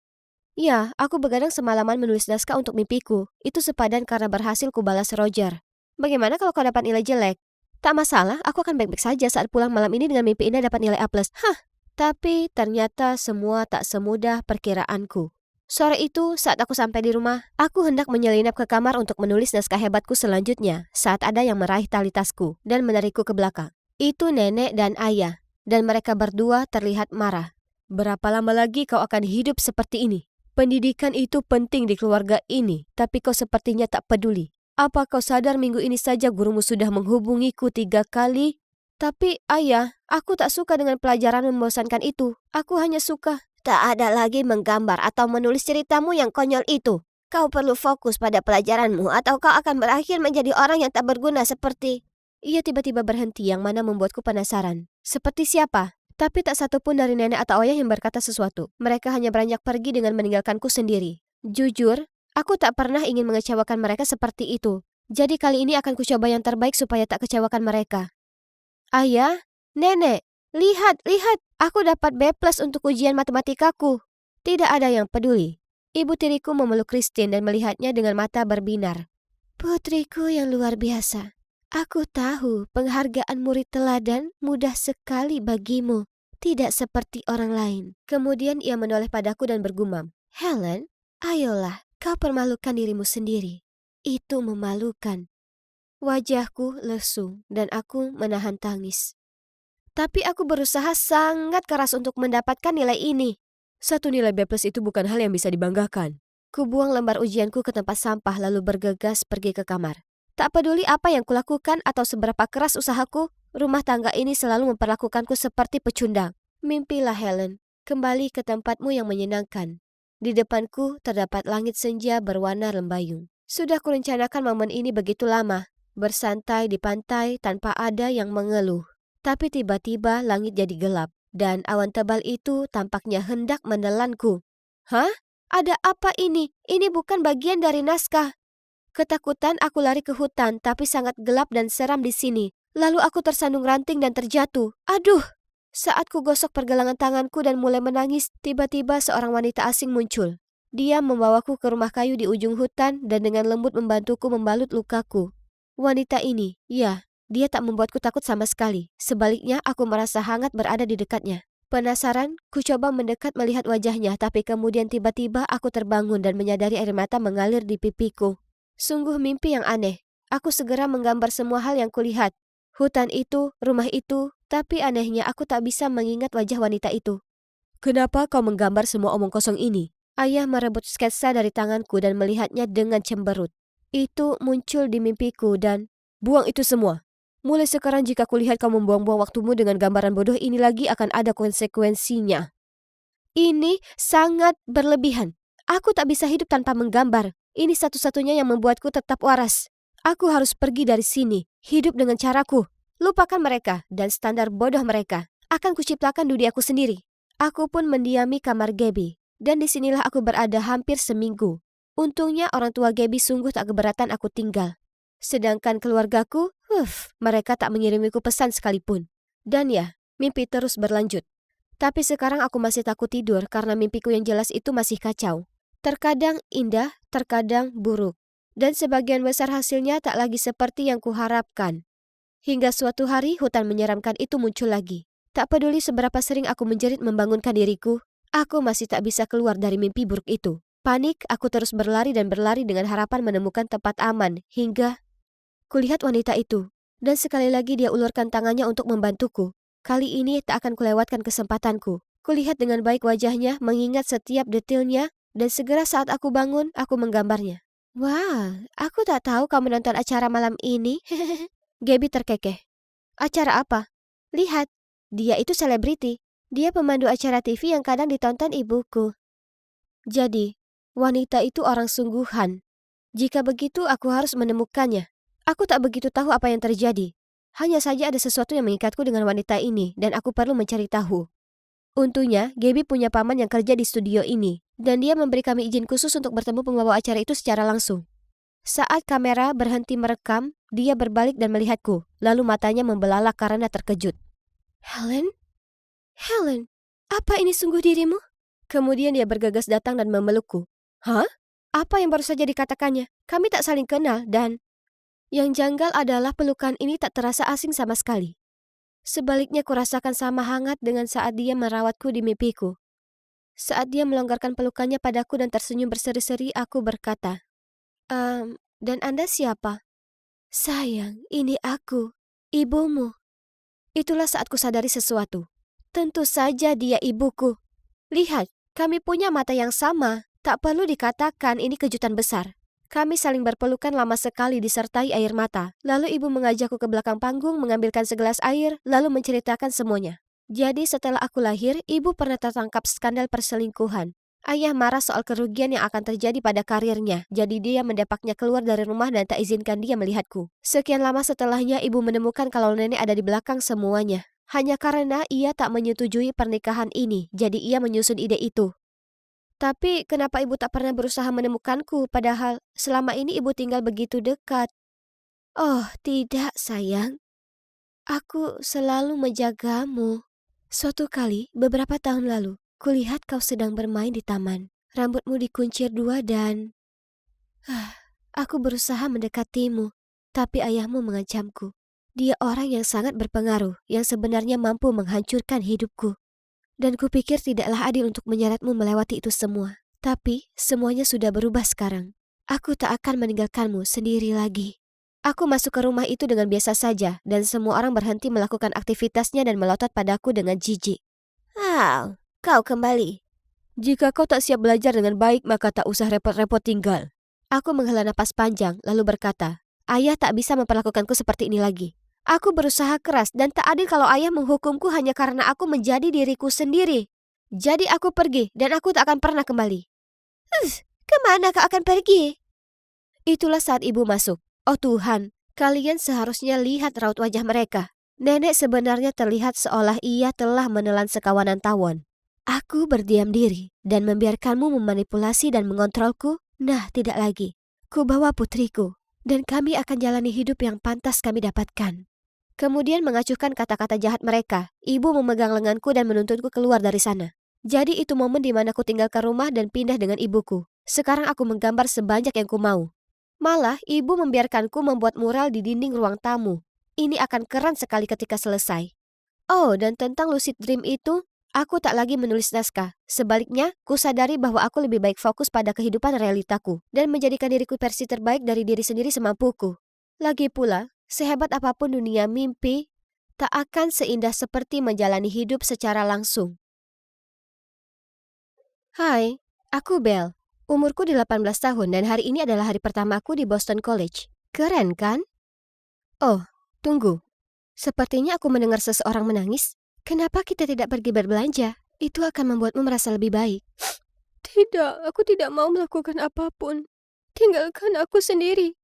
Ya, aku begadang semalaman menulis naskah untuk mimpiku. Itu sepadan karena berhasil kubalas Roger. Bagaimana kalau kau dapat nilai jelek? Tak masalah, aku akan baik-baik saja saat pulang malam ini dengan mimpi indah dapat nilai A+. Hah, tapi ternyata semua tak semudah perkiraanku. Sore itu, saat aku sampai di rumah, aku hendak menyelinap ke kamar untuk menulis naskah hebatku selanjutnya saat ada yang meraih tali tasku dan menarikku ke belakang. Itu nenek dan ayah, dan mereka berdua terlihat marah. Berapa lama lagi kau akan hidup seperti ini? Pendidikan itu penting di keluarga ini, tapi kau sepertinya tak peduli. Apa kau sadar minggu ini saja gurumu sudah menghubungiku 3 kali? Tapi ayah, aku tak suka dengan pelajaran membosankan itu. Aku hanya suka. Tak ada lagi menggambar atau menulis ceritamu yang konyol itu. Kau perlu fokus pada pelajaranmu atau kau akan berakhir menjadi orang yang tak berguna seperti... Ia tiba-tiba berhenti yang mana membuatku penasaran. Seperti siapa? Tapi tak satu pun dari nenek atau ayah yang berkata sesuatu. Mereka hanya beranjak pergi dengan meninggalkanku sendiri. Jujur, aku tak pernah ingin mengecewakan mereka seperti itu. Jadi kali ini akan kucoba yang terbaik supaya tak kecewakan mereka. Ayah, nenek, lihat, aku dapat B+ untuk ujian matematikaku. Tidak ada yang peduli. Ibu tiriku memeluk Christine dan melihatnya dengan mata berbinar. Putriku yang luar biasa. Aku tahu penghargaan murid teladan mudah sekali bagimu. Tidak seperti orang lain. Kemudian ia menoleh padaku dan bergumam. Helen, ayolah, kau permalukan dirimu sendiri. Itu memalukan. Wajahku lesu dan aku menahan tangis. Tapi aku berusaha sangat keras untuk mendapatkan nilai ini. Satu nilai B+ itu bukan hal yang bisa dibanggakan. Kubuang lembar ujianku ke tempat sampah lalu bergegas pergi ke kamar. Tak peduli apa yang kulakukan atau seberapa keras usahaku, rumah tangga ini selalu memperlakukanku seperti pecundang. Mimpilah Helen, kembali ke tempatmu yang menyenangkan. Di depanku terdapat langit senja berwarna lembayung. Sudah kurencanakan momen ini begitu lama. Bersantai di pantai tanpa ada yang mengeluh. Tapi tiba-tiba langit jadi gelap dan awan tebal itu tampaknya hendak menelanku. Hah? Ada apa ini? Ini bukan bagian dari naskah. Ketakutan aku lari ke hutan tapi sangat gelap dan seram di sini. Lalu aku tersandung ranting dan terjatuh. Aduh! Saat ku gosok pergelangan tanganku dan mulai menangis, tiba-tiba seorang wanita asing muncul. Dia membawaku ke rumah kayu di ujung hutan dan dengan lembut membantuku membalut lukaku. Wanita ini, ya, dia tak membuatku takut sama sekali. Sebaliknya, aku merasa hangat berada di dekatnya. Penasaran, ku coba mendekat melihat wajahnya, tapi kemudian tiba-tiba aku terbangun dan menyadari air mata mengalir di pipiku. Sungguh mimpi yang aneh. Aku segera menggambar semua hal yang kulihat. Hutan itu, rumah itu, tapi anehnya aku tak bisa mengingat wajah wanita itu. Kenapa kau menggambar semua omong kosong ini? Ayah merebut sketsa dari tanganku dan melihatnya dengan cemberut. Itu muncul di mimpiku dan buang itu semua. Mulai sekarang jika kulihat kau membuang-buang waktumu dengan gambaran bodoh ini lagi akan ada konsekuensinya. Ini sangat berlebihan. Aku tak bisa hidup tanpa menggambar. Ini satu-satunya yang membuatku tetap waras. Aku harus pergi dari sini, hidup dengan caraku. Lupakan mereka dan standar bodoh mereka. Akan kuciptakan duniaku sendiri. Aku pun mendiami kamar Gabby. Dan disinilah aku berada hampir seminggu. Untungnya orang tua Gabby sungguh tak keberatan aku tinggal. Sedangkan keluargaku, mereka tak mengirimiku pesan sekalipun. Dan ya, mimpi terus berlanjut. Tapi sekarang aku masih takut tidur karena mimpiku yang jelas itu masih kacau. Terkadang indah, terkadang buruk. Dan sebagian besar hasilnya tak lagi seperti yang kuharapkan. Hingga suatu hari hutan menyeramkan itu muncul lagi. Tak peduli seberapa sering aku menjerit membangunkan diriku, aku masih tak bisa keluar dari mimpi buruk itu. Panik, aku terus berlari dan berlari dengan harapan menemukan tempat aman hingga kulihat wanita itu. Dan sekali lagi dia ulurkan tangannya untuk membantuku. Kali ini tak akan kulewatkan kesempatanku. Kulihat dengan baik wajahnya, mengingat setiap detailnya, dan segera saat aku bangun, aku menggambarnya. Wah, aku tak tahu kamu menonton acara malam ini. Gabby terkekeh. Acara apa? Lihat, dia itu selebriti. Dia pemandu acara TV yang kadang ditonton ibuku. Jadi, wanita itu orang sungguhan. Jika begitu, aku harus menemukannya. Aku tak begitu tahu apa yang terjadi. Hanya saja ada sesuatu yang mengikatku dengan wanita ini, dan aku perlu mencari tahu. Untungnya, Gaby punya paman yang kerja di studio ini, dan dia memberi kami izin khusus untuk bertemu pembawa acara itu secara langsung. Saat kamera berhenti merekam, dia berbalik dan melihatku, lalu matanya membelalak karena terkejut. Helen? Helen, apa ini sungguh dirimu? Kemudian dia bergegas datang dan memelukku. Hah? Apa yang baru saja dikatakannya? Kami tak saling kenal dan... Yang janggal adalah pelukan ini tak terasa asing sama sekali. Sebaliknya kurasakan sama hangat dengan saat dia merawatku di mimpiku. Saat dia melonggarkan pelukannya padaku dan tersenyum berseri-seri, aku berkata, dan Anda siapa? Sayang, ini aku, ibumu. Itulah saat kusadari sesuatu. Tentu saja dia ibuku. Lihat, kami punya mata yang sama. Tak perlu dikatakan ini kejutan besar. Kami saling berpelukan lama sekali disertai air mata. Lalu ibu mengajakku ke belakang panggung mengambilkan segelas air, lalu menceritakan semuanya. Jadi setelah aku lahir, ibu pernah tertangkap skandal perselingkuhan. Ayah marah soal kerugian yang akan terjadi pada karirnya, jadi dia mendapaknya keluar dari rumah dan tak izinkan dia melihatku. Sekian lama setelahnya ibu menemukan kalau nenek ada di belakang semuanya. Hanya karena ia tak menyetujui pernikahan ini, jadi ia menyusun ide itu. Tapi kenapa ibu tak pernah berusaha menemukanku, padahal selama ini ibu tinggal begitu dekat? Oh, tidak sayang. Aku selalu menjagamu. Suatu kali, beberapa tahun lalu, kulihat kau sedang bermain di taman. Rambutmu dikuncir dua dan... aku berusaha mendekatimu, tapi ayahmu mengancamku. Dia orang yang sangat berpengaruh, yang sebenarnya mampu menghancurkan hidupku. Dan kupikir tidaklah adil untuk menyeretmu melewati itu semua. Tapi, semuanya sudah berubah sekarang. Aku tak akan meninggalkanmu sendiri lagi. Aku masuk ke rumah itu dengan biasa saja, dan semua orang berhenti melakukan aktivitasnya dan melotot padaku dengan jijik. Kau kembali. Jika kau tak siap belajar dengan baik, maka tak usah repot-repot tinggal. Aku menghela napas panjang, lalu berkata, ayah tak bisa memperlakukanku seperti ini lagi. Aku berusaha keras dan tak adil kalau ayah menghukumku hanya karena aku menjadi diriku sendiri. Jadi aku pergi dan aku tak akan pernah kembali. Kemana kau akan pergi? Itulah saat ibu masuk. Oh Tuhan, kalian seharusnya lihat raut wajah mereka. Nenek sebenarnya terlihat seolah ia telah menelan sekawanan tawon. Aku berdiam diri dan membiarkanmu memanipulasi dan mengontrolku. Nah, tidak lagi. Ku bawa putriku dan kami akan jalani hidup yang pantas kami dapatkan. Kemudian mengacuhkan kata-kata jahat mereka, ibu memegang lenganku dan menuntutku keluar dari sana. Jadi itu momen di mana ku tinggalkan rumah dan pindah dengan ibuku. Sekarang aku menggambar sebanyak yang ku mau. Malah, ibu membiarkanku membuat mural di dinding ruang tamu. Ini akan keren sekali ketika selesai. Oh, dan tentang lucid dream itu, aku tak lagi menulis naskah. Sebaliknya, ku sadari bahwa aku lebih baik fokus pada kehidupan realitaku dan menjadikan diriku versi terbaik dari diri sendiri semampuku. Lagi pula, sehebat apapun dunia mimpi, tak akan seindah seperti menjalani hidup secara langsung. Hai, aku Belle. Umurku 18 tahun dan hari ini adalah hari pertamaku di Boston College. Keren kan? Oh, tunggu. Sepertinya aku mendengar seseorang menangis. Kenapa kita tidak pergi berbelanja? Itu akan membuatmu merasa lebih baik. Tidak, aku tidak mau melakukan apapun. Tinggalkan aku sendiri.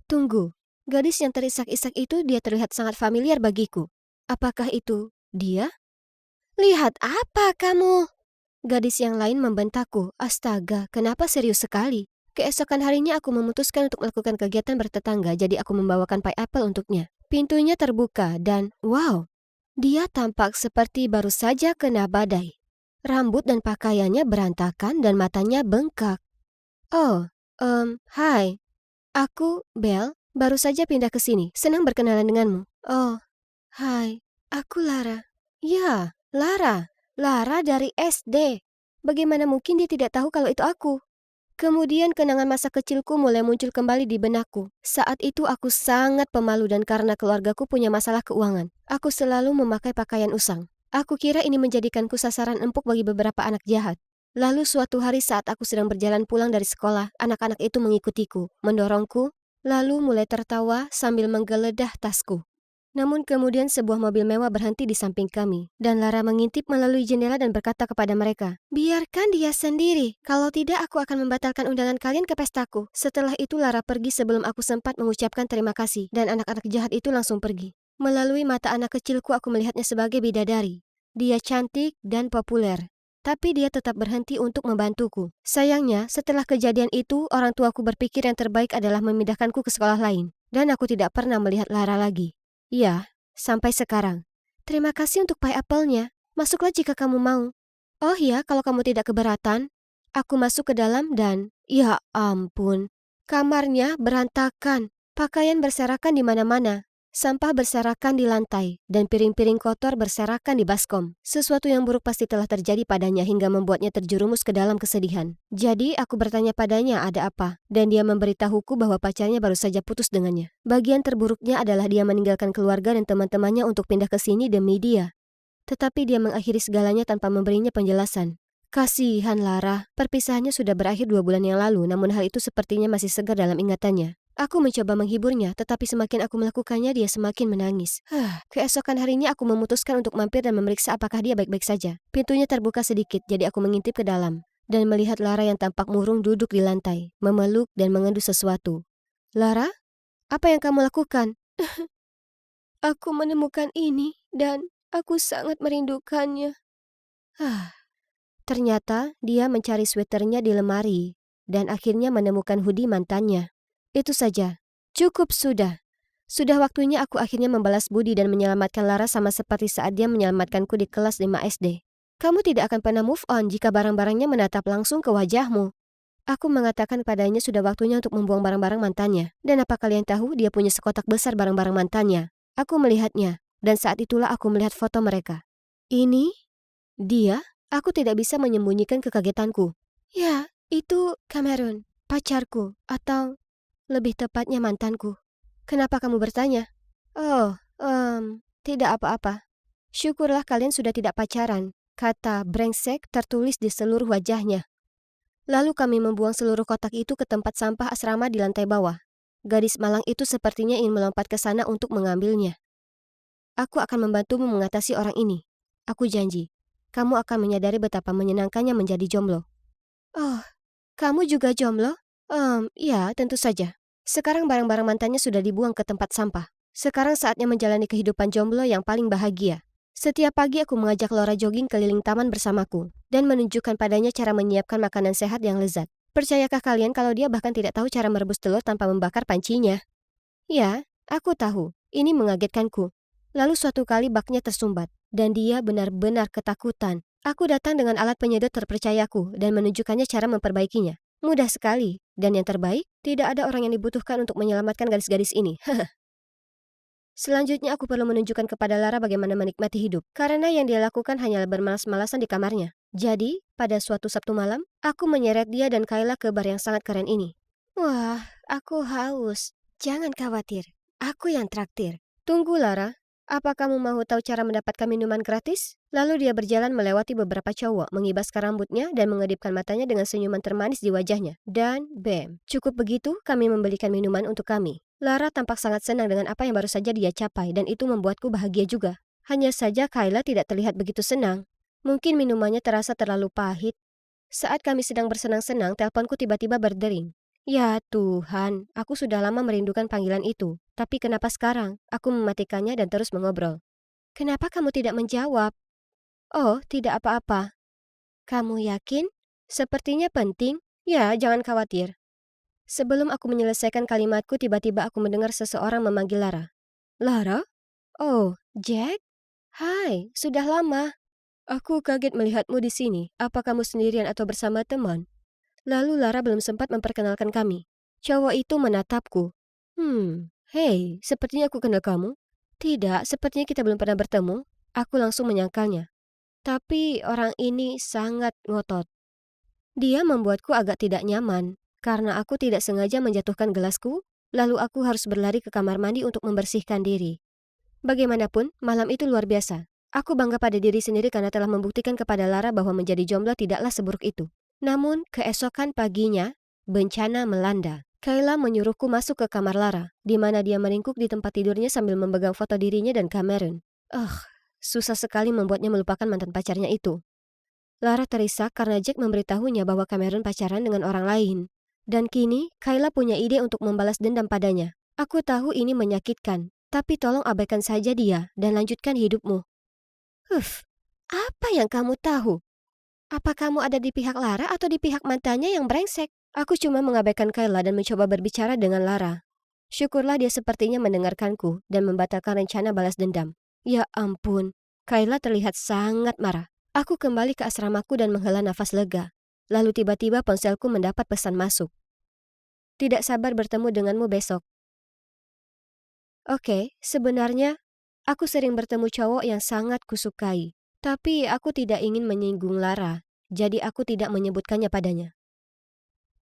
Tunggu. Gadis yang terisak-isak itu dia terlihat sangat familiar bagiku. Apakah itu dia? Lihat apa kamu? Gadis yang lain membentakku. Astaga, kenapa serius sekali? Keesokan harinya aku memutuskan untuk melakukan kegiatan bertetangga, jadi aku membawakan pie apple untuknya. Pintunya terbuka dan, wow, dia tampak seperti baru saja kena badai. Rambut dan pakaiannya berantakan dan matanya bengkak. Oh, hai. Aku, Belle, baru saja pindah ke sini. Senang berkenalan denganmu. Oh, hai. Aku Lara. Ya, Lara. Lara dari SD. Bagaimana mungkin dia tidak tahu kalau itu aku? Kemudian kenangan masa kecilku mulai muncul kembali di benakku. Saat itu aku sangat pemalu dan karena keluargaku punya masalah keuangan. Aku selalu memakai pakaian usang. Aku kira ini menjadikanku sasaran empuk bagi beberapa anak jahat. Lalu suatu hari saat aku sedang berjalan pulang dari sekolah, anak-anak itu mengikutiku, mendorongku, lalu mulai tertawa sambil menggeledah tasku. Namun kemudian sebuah mobil mewah berhenti di samping kami, dan Lara mengintip melalui jendela dan berkata kepada mereka, "Biarkan dia sendiri, kalau tidak aku akan membatalkan undangan kalian ke pestaku." Setelah itu Lara pergi sebelum aku sempat mengucapkan terima kasih, dan anak-anak jahat itu langsung pergi. Melalui mata anak kecilku aku melihatnya sebagai bidadari. Dia cantik dan populer. Tapi dia tetap berhenti untuk membantuku. Sayangnya, setelah kejadian itu, orang tuaku berpikir yang terbaik adalah memindahkanku ke sekolah lain. Dan aku tidak pernah melihat Lara lagi. Ya, sampai sekarang. Terima kasih untuk pie apple-nya. Masuklah jika kamu mau. Oh ya, kalau kamu tidak keberatan. Aku masuk ke dalam dan, ya ampun, kamarnya berantakan. Pakaian berserakan di mana-mana. Sampah berserakan di lantai, dan piring-piring kotor berserakan di baskom. Sesuatu yang buruk pasti telah terjadi padanya hingga membuatnya terjerumus ke dalam kesedihan. Jadi, aku bertanya padanya ada apa, dan dia memberitahuku bahwa pacarnya baru saja putus dengannya. Bagian terburuknya adalah dia meninggalkan keluarga dan teman-temannya untuk pindah ke sini demi dia. Tetapi dia mengakhiri segalanya tanpa memberinya penjelasan. Kasihan Lara, perpisahannya sudah berakhir 2 bulan yang lalu, namun hal itu sepertinya masih segar dalam ingatannya. Aku mencoba menghiburnya, tetapi semakin aku melakukannya, dia semakin menangis. Keesokan harinya aku memutuskan untuk mampir dan memeriksa apakah dia baik-baik saja. Pintunya terbuka sedikit, jadi aku mengintip ke dalam. Dan melihat Lara yang tampak murung duduk di lantai, memeluk dan mengendu sesuatu. "Lara, apa yang kamu lakukan?" "Aku menemukan ini, dan aku sangat merindukannya." Ternyata dia mencari sweaternya di lemari, dan akhirnya menemukan hoodie mantannya. Itu saja. Cukup sudah. Sudah waktunya aku akhirnya membalas budi dan menyelamatkan Lara sama seperti saat dia menyelamatkanku di kelas 5 SD. Kamu tidak akan pernah move on jika barang-barangnya menatap langsung ke wajahmu. Aku mengatakan padanya sudah waktunya untuk membuang barang-barang mantannya. Dan apa kalian tahu, dia punya sekotak besar barang-barang mantannya. Aku melihatnya, dan saat itulah aku melihat foto mereka. Ini? Dia? Aku tidak bisa menyembunyikan kekagetanku. Ya, itu Cameron, pacarku, atau lebih tepatnya mantanku. Kenapa kamu bertanya? Oh, tidak apa-apa. Syukurlah kalian sudah tidak pacaran. Kata brengsek tertulis di seluruh wajahnya. Lalu kami membuang seluruh kotak itu ke tempat sampah asrama di lantai bawah. Gadis malang itu sepertinya ingin melompat ke sana untuk mengambilnya. Aku akan membantumu mengatasi orang ini. Aku janji. Kamu akan menyadari betapa menyenangkannya menjadi jomblo. Oh, kamu juga jomblo? Ya, tentu saja. Sekarang barang-barang mantannya sudah dibuang ke tempat sampah. Sekarang saatnya menjalani kehidupan jomblo yang paling bahagia. Setiap pagi aku mengajak Laura jogging keliling taman bersamaku dan menunjukkan padanya cara menyiapkan makanan sehat yang lezat. Percayakah kalian kalau dia bahkan tidak tahu cara merebus telur tanpa membakar pancinya? Ya, aku tahu. Ini mengagetkanku. Lalu suatu kali baknya tersumbat, dan dia benar-benar ketakutan. Aku datang dengan alat penyedot terpercayaku dan menunjukkannya cara memperbaikinya. Mudah sekali, dan yang terbaik, tidak ada orang yang dibutuhkan untuk menyelamatkan gadis-gadis ini. Selanjutnya aku perlu menunjukkan kepada Lara bagaimana menikmati hidup, karena yang dia lakukan hanyalah bermalas-malasan di kamarnya. Jadi, pada suatu Sabtu malam, aku menyeret dia dan Kayla ke bar yang sangat keren ini. Wah, aku haus. Jangan khawatir, aku yang traktir. Tunggu Lara, apa kamu mau tahu cara mendapatkan minuman gratis? Lalu dia berjalan melewati beberapa cowok, mengibaskan rambutnya dan mengedipkan matanya dengan senyuman termanis di wajahnya. Dan bam, cukup begitu kami membelikan minuman untuk kami. Lara tampak sangat senang dengan apa yang baru saja dia capai dan itu membuatku bahagia juga. Hanya saja Kayla tidak terlihat begitu senang. Mungkin minumannya terasa terlalu pahit. Saat kami sedang bersenang-senang, teleponku tiba-tiba berdering. Ya Tuhan, aku sudah lama merindukan panggilan itu. Tapi kenapa sekarang? Aku mematikannya dan terus mengobrol. Kenapa kamu tidak menjawab? Oh, tidak apa-apa. Kamu yakin? Sepertinya penting. Ya, jangan khawatir. Sebelum aku menyelesaikan kalimatku, tiba-tiba aku mendengar seseorang memanggil Lara. Lara? Oh, Jack? Hai, sudah lama. Aku kaget melihatmu di sini. Apa kamu sendirian atau bersama teman? Lalu Lara belum sempat memperkenalkan kami. Cowok itu menatapku. Hei, sepertinya aku kenal kamu. Tidak, sepertinya kita belum pernah bertemu. Aku langsung menyangkalnya. Tapi orang ini sangat ngotot. Dia membuatku agak tidak nyaman, karena aku tidak sengaja menjatuhkan gelasku, lalu aku harus berlari ke kamar mandi untuk membersihkan diri. Bagaimanapun, malam itu luar biasa. Aku bangga pada diri sendiri karena telah membuktikan kepada Lara bahwa menjadi jomblo tidaklah seburuk itu. Namun, keesokan paginya, bencana melanda. Kayla menyuruhku masuk ke kamar Lara, di mana dia meringkuk di tempat tidurnya sambil memegang foto dirinya dan Cameron. Susah sekali membuatnya melupakan mantan pacarnya itu. Lara terisak karena Jack memberitahunya bahwa Cameron pacaran dengan orang lain. Dan kini, Kayla punya ide untuk membalas dendam padanya. Aku tahu ini menyakitkan, tapi tolong abaikan saja dia dan lanjutkan hidupmu. Apa yang kamu tahu? Apa kamu ada di pihak Lara atau di pihak mantannya yang brengsek? Aku cuma mengabaikan Kayla dan mencoba berbicara dengan Lara. Syukurlah dia sepertinya mendengarkanku dan membatalkan rencana balas dendam. Ya ampun, Kayla terlihat sangat marah. Aku kembali ke asramaku dan menghela nafas lega. Lalu tiba-tiba ponselku mendapat pesan masuk. Tidak sabar bertemu denganmu besok. Oke, sebenarnya aku sering bertemu cowok yang sangat kusukai. Tapi aku tidak ingin menyinggung Lara, jadi aku tidak menyebutkannya padanya.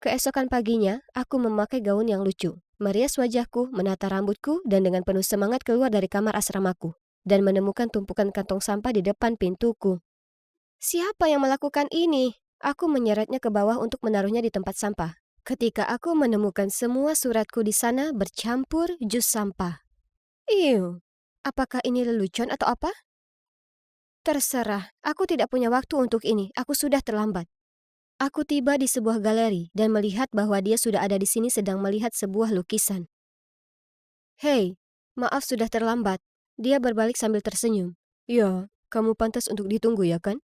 Keesokan paginya, aku memakai gaun yang lucu, merias wajahku, menata rambutku, dan dengan penuh semangat keluar dari kamar asramaku, dan menemukan tumpukan kantong sampah di depan pintuku. Siapa yang melakukan ini? Aku menyeretnya ke bawah untuk menaruhnya di tempat sampah. Ketika aku menemukan semua suratku di sana bercampur jus sampah. Apakah ini lelucon atau apa? Terserah, aku tidak punya waktu untuk ini, aku sudah terlambat. Aku tiba di sebuah galeri dan melihat bahwa dia sudah ada di sini sedang melihat sebuah lukisan. Hei, maaf sudah terlambat. Dia berbalik sambil tersenyum. Ya, kamu pantas untuk ditunggu ya kan?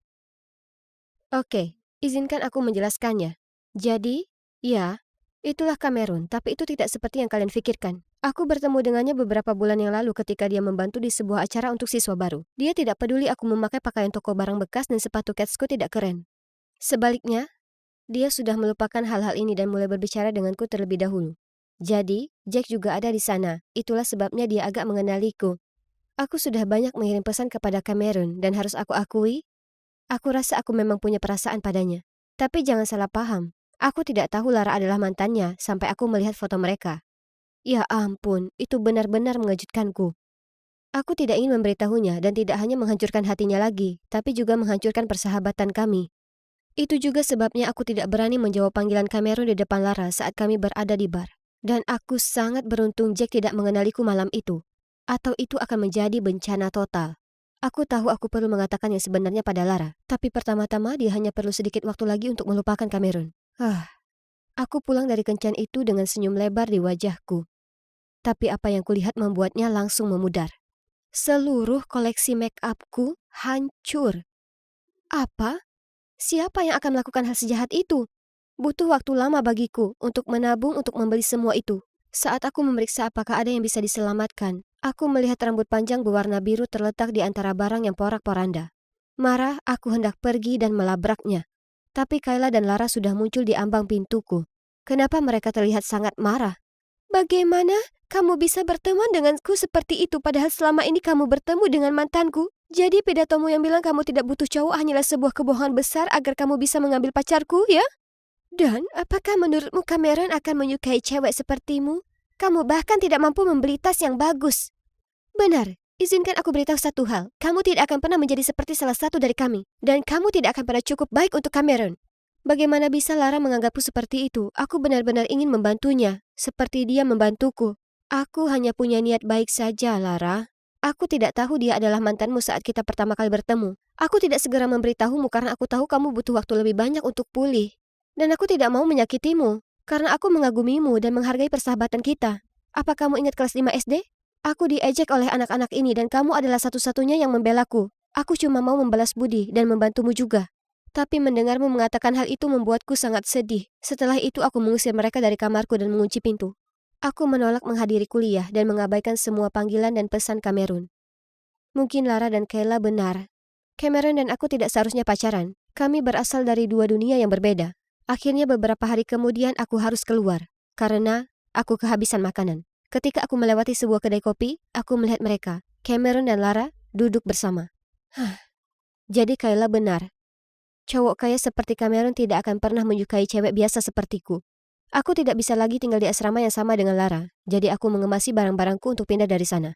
Oke, izinkan aku menjelaskannya. Jadi, ya, itulah Cameron, tapi itu tidak seperti yang kalian pikirkan. Aku bertemu dengannya beberapa bulan yang lalu ketika dia membantu di sebuah acara untuk siswa baru. Dia tidak peduli aku memakai pakaian toko barang bekas dan sepatu Ketsku tidak keren. Sebaliknya, dia sudah melupakan hal-hal ini dan mulai berbicara denganku terlebih dahulu. Jadi, Jack juga ada di sana. Itulah sebabnya dia agak mengenaliku. Aku sudah banyak mengirim pesan kepada Cameron dan harus aku akui, aku rasa aku memang punya perasaan padanya. Tapi jangan salah paham. Aku tidak tahu Lara adalah mantannya sampai aku melihat foto mereka. Ya ampun, itu benar-benar mengejutkanku. Aku tidak ingin memberitahunya dan tidak hanya menghancurkan hatinya lagi, tapi juga menghancurkan persahabatan kami. Itu juga sebabnya aku tidak berani menjawab panggilan Cameron di depan Lara saat kami berada di bar. Dan aku sangat beruntung Jack tidak mengenaliku malam itu. Atau itu akan menjadi bencana total. Aku tahu aku perlu mengatakan yang sebenarnya pada Lara, tapi pertama-tama dia hanya perlu sedikit waktu lagi untuk melupakan Cameron. Aku pulang dari kencan itu dengan senyum lebar di wajahku. Tapi apa yang kulihat membuatnya langsung memudar. Seluruh koleksi make upku hancur. Apa? Siapa yang akan melakukan hal sejahat itu? Butuh waktu lama bagiku untuk menabung untuk membeli semua itu. Saat aku memeriksa apakah ada yang bisa diselamatkan, aku melihat rambut panjang berwarna biru terletak di antara barang yang porak-poranda. Marah, aku hendak pergi dan melabraknya. Tapi Kayla dan Lara sudah muncul di ambang pintuku. Kenapa mereka terlihat sangat marah? Bagaimana kamu bisa berteman denganku seperti itu padahal selama ini kamu bertemu dengan mantanku? Jadi pidatomu yang bilang kamu tidak butuh cowok hanyalah sebuah kebohongan besar agar kamu bisa mengambil pacarku, ya? Dan apakah menurutmu Cameron akan menyukai cewek sepertimu? Kamu bahkan tidak mampu membeli tas yang bagus. Benar, izinkan aku beritahu satu hal. Kamu tidak akan pernah menjadi seperti salah satu dari kami. Dan kamu tidak akan pernah cukup baik untuk Cameron. Bagaimana bisa Lara menganggapku seperti itu? Aku benar-benar ingin membantunya, seperti dia membantuku. Aku hanya punya niat baik saja, Lara. Aku tidak tahu dia adalah mantanmu saat kita pertama kali bertemu. Aku tidak segera memberitahumu karena aku tahu kamu butuh waktu lebih banyak untuk pulih. Dan aku tidak mau menyakitimu, karena aku mengagumimu dan menghargai persahabatan kita. Apa kamu ingat kelas 5 SD? Aku diejek oleh anak-anak ini dan kamu adalah satu-satunya yang membelaku. Aku cuma mau membalas budi dan membantumu juga. Tapi mendengarmu mengatakan hal itu membuatku sangat sedih. Setelah itu aku mengusir mereka dari kamarku dan mengunci pintu. Aku menolak menghadiri kuliah dan mengabaikan semua panggilan dan pesan Cameron. Mungkin Lara dan Kayla benar. Cameron dan aku tidak seharusnya pacaran. Kami berasal dari dua dunia yang berbeda. Akhirnya beberapa hari kemudian aku harus keluar. Karena aku kehabisan makanan. Ketika aku melewati sebuah kedai kopi, aku melihat mereka, Cameron dan Lara, duduk bersama. Jadi Kayla benar. Cowok kaya seperti Cameron tidak akan pernah menyukai cewek biasa sepertiku. Aku tidak bisa lagi tinggal di asrama yang sama dengan Lara, jadi aku mengemasi barang-barangku untuk pindah dari sana.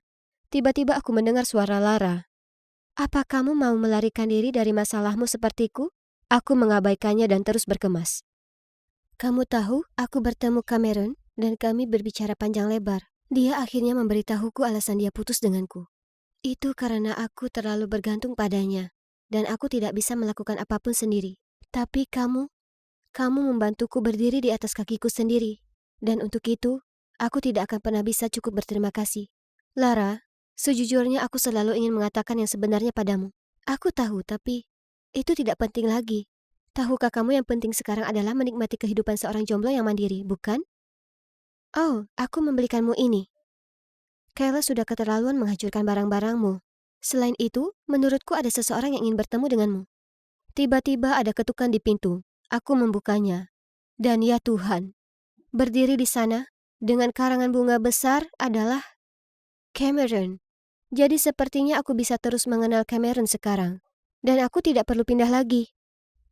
Tiba-tiba aku mendengar suara Lara. Apa kamu mau melarikan diri dari masalahmu sepertiku? Aku mengabaikannya dan terus berkemas. Kamu tahu, aku bertemu Cameron, dan kami berbicara panjang lebar. Dia akhirnya memberitahuku alasan dia putus denganku. Itu karena aku terlalu bergantung padanya, dan aku tidak bisa melakukan apapun sendiri. Tapi kamu membantuku berdiri di atas kakiku sendiri. Dan untuk itu, aku tidak akan pernah bisa cukup berterima kasih. Lara, sejujurnya aku selalu ingin mengatakan yang sebenarnya padamu. Aku tahu, tapi itu tidak penting lagi. Tahukah kamu yang penting sekarang adalah menikmati kehidupan seorang jomblo yang mandiri, bukan? Oh, aku membelikanmu ini. Kayla sudah keterlaluan menghancurkan barang-barangmu. Selain itu, menurutku ada seseorang yang ingin bertemu denganmu. Tiba-tiba ada ketukan di pintu. Aku membukanya. Dan ya Tuhan, berdiri di sana, dengan karangan bunga besar adalah Cameron. Jadi sepertinya aku bisa terus mengenal Cameron sekarang. Dan aku tidak perlu pindah lagi.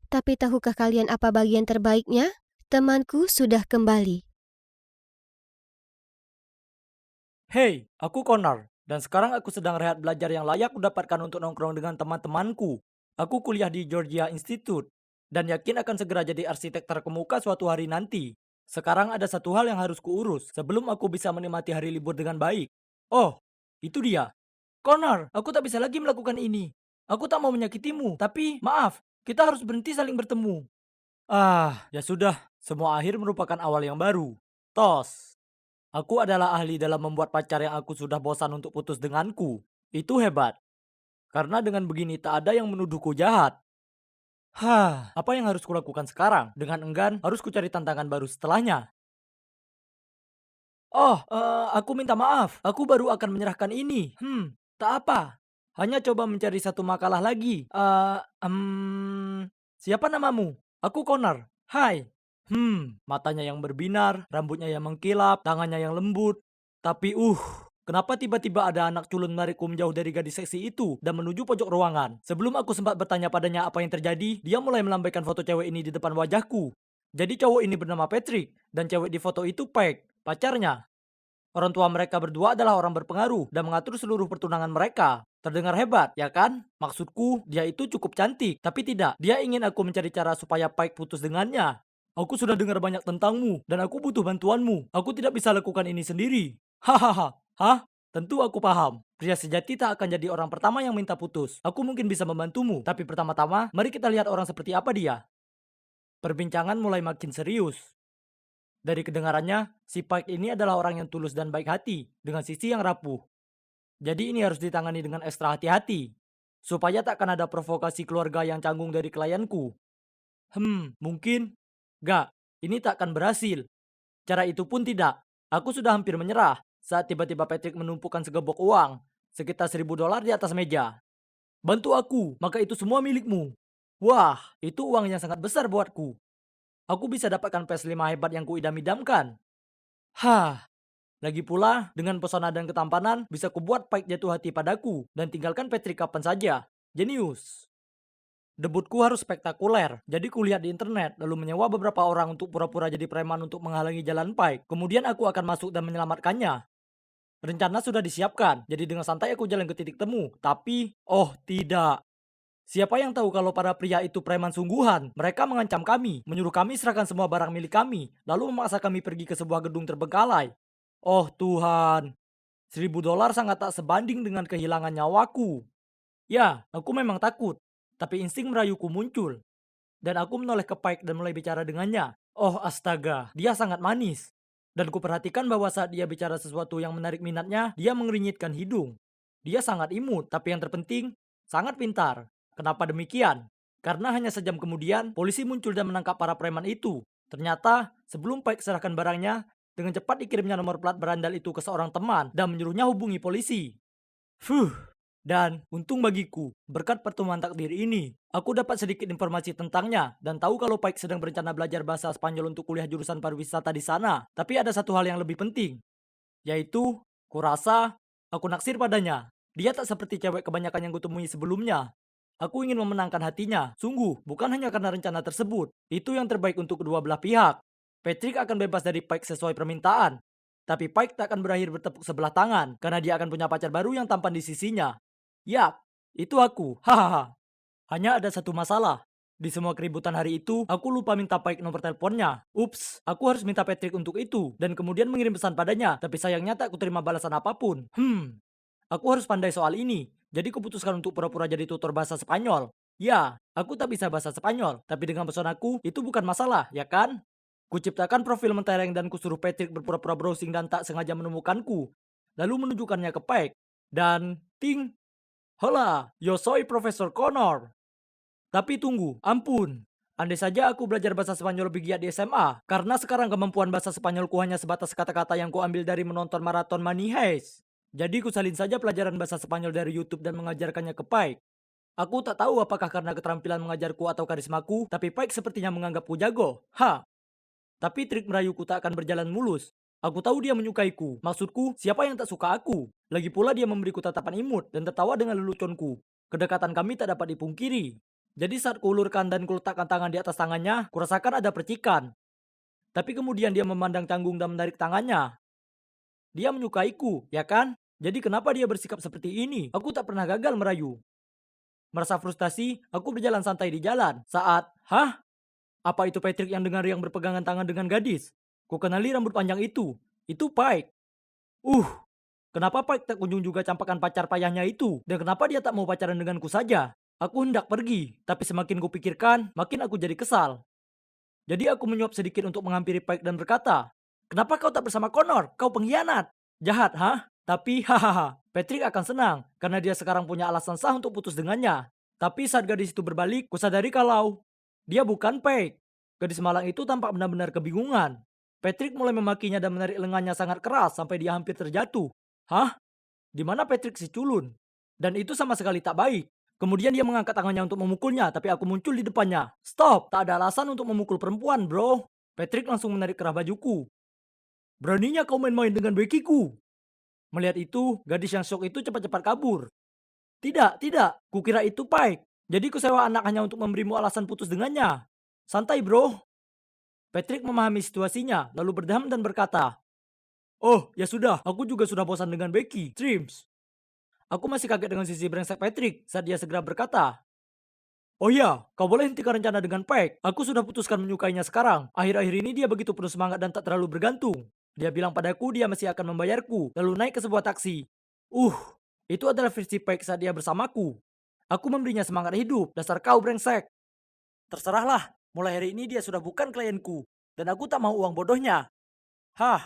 Tapi tahukah kalian apa bagian terbaiknya? Temanku sudah kembali. Hey, aku Connor, dan sekarang aku sedang rehat belajar yang layak kudapatkan untuk nongkrong dengan teman-temanku. Aku kuliah di Georgia Institute, dan yakin akan segera jadi arsitek terkemuka suatu hari nanti. Sekarang ada satu hal yang harus kuurus sebelum aku bisa menikmati hari libur dengan baik. Oh, itu dia. Connor, aku tak bisa lagi melakukan ini. Aku tak mau menyakitimu, tapi maaf, kita harus berhenti saling bertemu. Ah, ya sudah, semua akhir merupakan awal yang baru. Tos. Aku adalah ahli dalam membuat pacar yang aku sudah bosan untuk putus denganku. Itu hebat. Karena dengan begini tak ada yang menuduhku jahat. Apa yang harus kulakukan sekarang? Dengan enggan, harus kucari tantangan baru setelahnya. Oh, aku minta maaf. Aku baru akan menyerahkan ini. Tak apa. Hanya coba mencari satu makalah lagi. Siapa namamu? Aku Connor. Hai. Matanya yang berbinar, rambutnya yang mengkilap, tangannya yang lembut. Tapi kenapa tiba-tiba ada anak culun menarikku menjauh dari gadis seksi itu dan menuju pojok ruangan? Sebelum aku sempat bertanya padanya apa yang terjadi, dia mulai melambaikan foto cewek ini di depan wajahku. Jadi cowok ini bernama Patrick, dan cewek di foto itu Peg, pacarnya. Orang tua mereka berdua adalah orang berpengaruh dan mengatur seluruh pertunangan mereka. Terdengar hebat, ya kan? Maksudku, dia itu cukup cantik, tapi tidak. Dia ingin aku mencari cara supaya Pike putus dengannya. Aku sudah dengar banyak tentangmu, dan aku butuh bantuanmu. Aku tidak bisa lakukan ini sendiri. Hahaha. Hah? Tentu aku paham. Pria sejati tak akan jadi orang pertama yang minta putus. Aku mungkin bisa membantumu, tapi pertama-tama, mari kita lihat orang seperti apa dia. Perbincangan mulai makin serius. Dari kedengarannya, si Pike ini adalah orang yang tulus dan baik hati, dengan sisi yang rapuh. Jadi ini harus ditangani dengan ekstra hati-hati, supaya takkan ada provokasi keluarga yang canggung dari klienku. Mungkin. Gak, ini tak akan berhasil. Cara itu pun tidak. Aku sudah hampir menyerah, saat tiba-tiba Patrick menumpukan segebok uang, sekitar $1.000 di atas meja. Bantu aku, maka itu semua milikmu. Wah, itu uang yang sangat besar buatku. Aku bisa dapatkan PS5 hebat yang kuidam-idamkan. Lagi pula, dengan pesona dan ketampanan, bisa kubuat Pike jatuh hati padaku, dan tinggalkan Patrick kapan saja. Jenius. Debutku harus spektakuler, jadi kulihat di internet, lalu menyewa beberapa orang untuk pura-pura jadi preman untuk menghalangi jalan Pike. Kemudian aku akan masuk dan menyelamatkannya. Rencana sudah disiapkan, jadi dengan santai aku jalan ke titik temu. Tapi, oh tidak. Siapa yang tahu kalau para pria itu preman sungguhan? Mereka mengancam kami, menyuruh kami serahkan semua barang milik kami, lalu memaksa kami pergi ke sebuah gedung terbengkalai. Oh Tuhan, $1.000 sangat tak sebanding dengan kehilangan nyawaku. Ya, aku memang takut, tapi insting merayuku muncul. Dan aku menoleh ke Pike dan mulai bicara dengannya. Oh astaga, dia sangat manis. Dan kuperhatikan bahwa saat dia bicara sesuatu yang menarik minatnya, dia mengernyitkan hidung. Dia sangat imut, tapi yang terpenting, sangat pintar. Kenapa demikian? Karena hanya sejam kemudian, polisi muncul dan menangkap para preman itu. Ternyata, sebelum Pike serahkan barangnya, dengan cepat dikirimnya nomor plat berandal itu ke seorang teman dan menyuruhnya hubungi polisi. Dan untung bagiku, berkat pertemuan takdir ini, aku dapat sedikit informasi tentangnya dan tahu kalau Pike sedang berencana belajar bahasa Spanyol untuk kuliah jurusan pariwisata di sana. Tapi ada satu hal yang lebih penting, yaitu, kurasa, aku naksir padanya. Dia tak seperti cewek kebanyakan yang kutemui sebelumnya. Aku ingin memenangkan hatinya, sungguh, bukan hanya karena rencana tersebut. Itu yang terbaik untuk kedua belah pihak. Patrick akan bebas dari Pike sesuai permintaan. Tapi Pike tak akan berakhir bertepuk sebelah tangan, karena dia akan punya pacar baru yang tampan di sisinya. Yap, itu aku. Hahaha. Hanya ada satu masalah. Di semua keributan hari itu, aku lupa minta Pike nomor teleponnya. Ups, aku harus minta Patrick untuk itu, dan kemudian mengirim pesan padanya, tapi sayangnya tak kuterima balasan apapun. Aku harus pandai soal ini, jadi kuputuskan untuk pura-pura jadi tutor bahasa Spanyol. Ya, aku tak bisa bahasa Spanyol, tapi dengan pesonaku, itu bukan masalah, ya kan? Kuciptakan profil mentereng dan kusuruh Patrick berpura-pura browsing dan tak sengaja menemukanku. Lalu menunjukkannya ke Pike. Dan, ting, hola, yo soy Profesor Connor. Tapi tunggu, ampun. Andai saja aku belajar bahasa Spanyol lebih giat di SMA, karena sekarang kemampuan bahasa Spanyolku hanya sebatas kata-kata yang kuambil dari menonton maraton Money Heist. Jadi kusalin saja pelajaran bahasa Spanyol dari YouTube dan mengajarkannya ke Pike. Aku tak tahu apakah karena keterampilan mengajarku atau karismaku, tapi Pike sepertinya menganggapku jago. Tapi trik merayuku tak akan berjalan mulus. Aku tahu dia menyukaiku. Maksudku, siapa yang tak suka aku? Lagi pula dia memberiku tatapan imut dan tertawa dengan leluconku. Kedekatan kami tak dapat dipungkiri. Jadi saat kuulurkan dan kuletakkan tangan di atas tangannya, kurasakan ada percikan. Tapi kemudian dia memandang canggung dan menarik tangannya. Dia menyukaiku, ya kan? Jadi kenapa dia bersikap seperti ini? Aku tak pernah gagal merayu. Merasa frustasi, aku berjalan santai di jalan. Apa itu Patrick yang dengar yang berpegangan tangan dengan gadis? Ku kenali rambut panjang itu. Itu Pike. Uh, kenapa Pike tak kunjung juga campakan pacar payahnya itu? Dan kenapa dia tak mau pacaran denganku saja? Aku hendak pergi, tapi semakin kupikirkan, makin aku jadi kesal. Jadi aku menyuap sedikit untuk menghampiri Pike dan berkata, "Kenapa kau tak bersama Connor? Kau pengkhianat." Jahat, Tapi hahaha, Patrick akan senang karena dia sekarang punya alasan sah untuk putus dengannya. Tapi saat gadis itu berbalik, kusadari kalau dia bukan Pike. Gadis malang itu tampak benar-benar kebingungan. Patrick mulai memakinya dan menarik lengannya sangat keras sampai dia hampir terjatuh. Di mana Patrick si culun? Dan itu sama sekali tak baik. Kemudian dia mengangkat tangannya untuk memukulnya, tapi aku muncul di depannya. Stop, tak ada alasan untuk memukul perempuan, bro. Patrick langsung menarik kerah bajuku. Beraninya kau main-main dengan bekiku. Melihat itu, gadis yang shock itu cepat-cepat kabur. Tidak, tidak, kukira itu Pike. Jadi kusewa anak hanya untuk memberimu alasan putus dengannya. Santai, bro. Patrick memahami situasinya, lalu berdeham dan berkata, "Oh, ya sudah, aku juga sudah bosan dengan Becky, Trims." Aku masih kaget dengan sisi brengsek Patrick saat dia segera berkata, "Oh ya, kau boleh hentikan rencana dengan Pike. Aku sudah putuskan menyukainya sekarang. Akhir-akhir ini dia begitu penuh semangat dan tak terlalu bergantung. Dia bilang padaku dia masih akan membayarku, lalu naik ke sebuah taksi. Uh, itu adalah versi Pike saat dia bersamaku. Aku memberinya semangat hidup, dasar kau brengsek. Terserahlah, mulai hari ini dia sudah bukan klienku, dan aku tak mau uang bodohnya."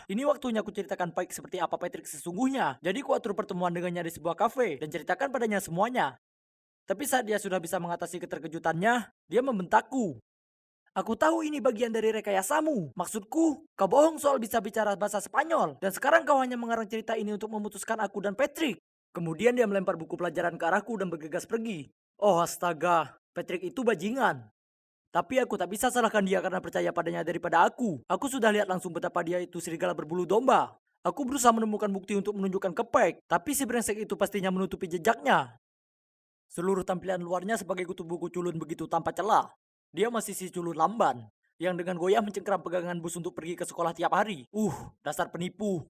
Ini waktunya aku ceritakan Pike seperti apa Patrick sesungguhnya. Jadi ku atur pertemuan dengannya di sebuah kafe dan ceritakan padanya semuanya. Tapi saat dia sudah bisa mengatasi keterkejutannya, dia membentakku. "Aku tahu ini bagian dari rekayasamu. Maksudku, kau bohong soal bisa bicara bahasa Spanyol. Dan sekarang kau hanya mengarang cerita ini untuk memutuskan aku dan Patrick." Kemudian dia melempar buku pelajaran ke arahku dan bergegas pergi. Oh astaga, Patrick itu bajingan. Tapi aku tak bisa salahkan dia karena percaya padanya daripada aku. Aku sudah lihat langsung betapa dia itu serigala berbulu domba. Aku berusaha menemukan bukti untuk menunjukkan ke Pike, tapi si brengsek itu pastinya menutupi jejaknya. Seluruh tampilan luarnya sebagai kutu buku culun begitu tanpa celah. Dia masih si culun lamban, yang dengan goyah mencengkeram pegangan bus untuk pergi ke sekolah tiap hari. Dasar penipu.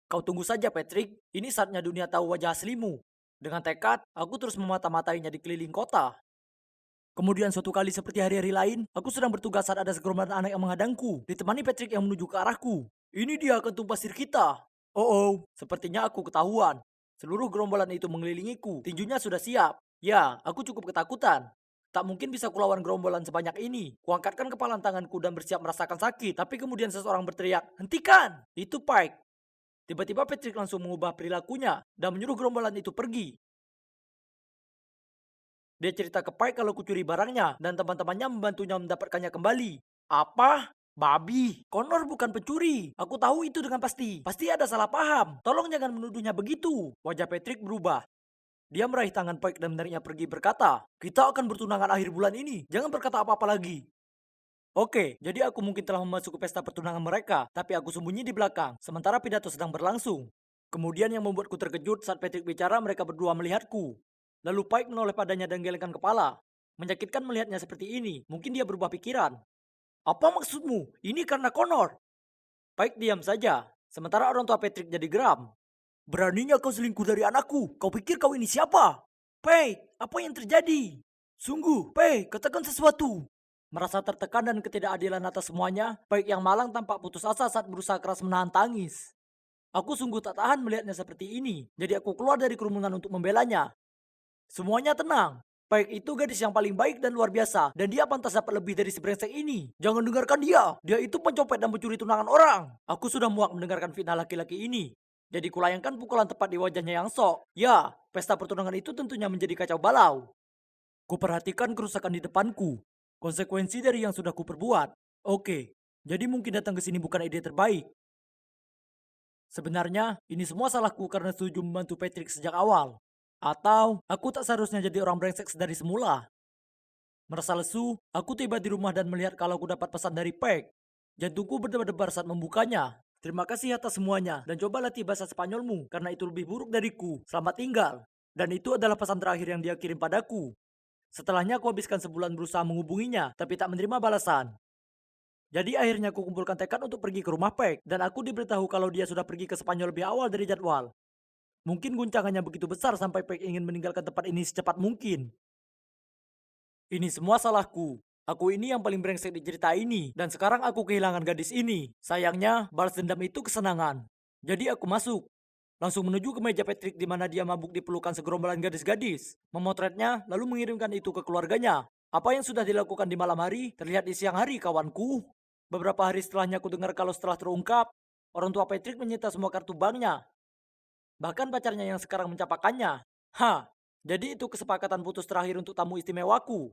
Kau tunggu saja Patrick, ini saatnya dunia tahu wajah aslimu. Dengan tekad, aku terus memata-matainya di keliling kota. Kemudian suatu kali seperti hari-hari lain, aku sedang bertugas saat ada segerombolan anak yang menghadangku, ditemani Patrick yang menuju ke arahku. Ini dia ketum pasir kita. Oh, sepertinya aku ketahuan. Seluruh gerombolan itu mengelilingiku, tinjunya sudah siap. Ya, aku cukup ketakutan. Tak mungkin bisa kulawan gerombolan sebanyak ini. Kuangkatkan kepala tanganku dan bersiap merasakan sakit, tapi kemudian seseorang berteriak, "Hentikan!" Itu Pike. Tiba-tiba Patrick langsung mengubah perilakunya dan menyuruh gerombolan itu pergi. Dia cerita ke Pike kalau kucuri barangnya dan teman-temannya membantunya mendapatkannya kembali. Apa? Babi, Connor bukan pencuri. Aku tahu itu dengan pasti. Pasti ada salah paham. Tolong jangan menuduhnya begitu. Wajah Patrick berubah. Dia meraih tangan Pike dan menariknya pergi berkata, "Kita akan bertunangan akhir bulan ini. Jangan berkata apa-apa lagi." Oke, jadi aku mungkin telah memasuki pesta pertunangan mereka, tapi aku sembunyi di belakang, sementara pidato sedang berlangsung. Kemudian yang membuatku terkejut saat Patrick bicara, mereka berdua melihatku. Lalu Pike menoleh padanya dan gelengkan kepala. Menyakitkan melihatnya seperti ini, mungkin dia berubah pikiran. "Apa maksudmu? Ini karena Connor." Pike diam saja, sementara orang tua Patrick jadi geram. "Beraninya kau selingkuh dari anakku? Kau pikir kau ini siapa?" "Pike, apa yang terjadi?" Sungguh, Pei, katakan sesuatu. Merasa tertekan dan ketidakadilan atas semuanya, Pei yang malang tampak putus asa saat berusaha keras menahan tangis. Aku sungguh tak tahan melihatnya seperti ini, jadi aku keluar dari kerumunan untuk membelanya. Semuanya tenang. Baik itu gadis yang paling baik dan luar biasa, dan dia pantas dapat lebih dari si brengsek ini. Jangan dengarkan dia. Dia itu pencopet dan pencuri tunangan orang. Aku sudah muak mendengarkan fitnah laki-laki ini. Jadi kulayangkan pukulan tepat di wajahnya yang sok. Ya, pesta pertunangan itu tentunya menjadi kacau balau. Kuperhatikan kerusakan di depanku. Konsekuensi dari yang sudah kuperbuat. Oke, jadi mungkin datang ke sini bukan ide terbaik. Sebenarnya, ini semua salahku karena setuju membantu Patrick sejak awal. Atau, aku tak seharusnya jadi orang brengsek dari semula. Merasa lesu, aku tiba di rumah dan melihat kalau aku dapat pesan dari Peg. Jantungku berdebar-debar saat membukanya. Terima kasih atas semuanya, dan coba latih bahasa Spanyolmu, karena itu lebih buruk dariku. Selamat tinggal. Dan itu adalah pesan terakhir yang dia kirim padaku. Setelahnya aku habiskan sebulan berusaha menghubunginya, tapi tak menerima balasan. Jadi akhirnya aku kumpulkan tekad untuk pergi ke rumah Peg, dan aku diberitahu kalau dia sudah pergi ke Spanyol lebih awal dari jadwal. Mungkin guncangannya begitu besar sampai Peg ingin meninggalkan tempat ini secepat mungkin. Ini semua salahku. Aku ini yang paling brengsek di cerita ini, dan sekarang aku kehilangan gadis ini. Sayangnya, balas dendam itu kesenangan. Jadi aku masuk. Langsung menuju ke meja Patrick di mana dia mabuk di pelukan segerombolan gadis-gadis. Memotretnya, lalu mengirimkan itu ke keluarganya. Apa yang sudah dilakukan di malam hari, terlihat di siang hari, kawanku. Beberapa hari setelahnya aku dengar kalau setelah terungkap, orang tua Patrick menyita semua kartu banknya. Bahkan pacarnya yang sekarang mencapakannya. Hah, jadi itu kesepakatan putus terakhir untuk tamu istimewaku.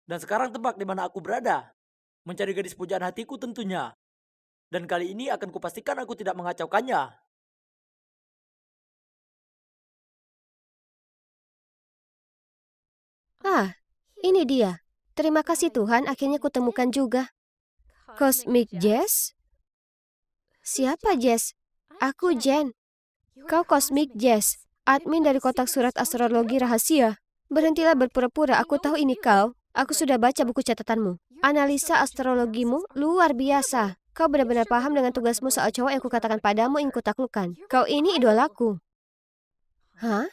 Dan sekarang tebak di mana aku berada. Mencari gadis pujaan hatiku tentunya. Dan kali ini akan kupastikan aku tidak mengacaukannya. Ah, ini dia. Terima kasih Tuhan, akhirnya kutemukan juga. Cosmic Jazz? Siapa Jazz? Aku Jen. Kau Cosmic Jazz, admin dari kotak surat astrologi rahasia. Berhentilah berpura-pura, aku tahu ini kau. Aku sudah baca buku catatanmu. Analisa astrologimu luar biasa. Kau benar-benar paham dengan tugasmu soal cowok yang kukatakan padamu ingin kutaklukkan. Kau ini idolaku. Hah?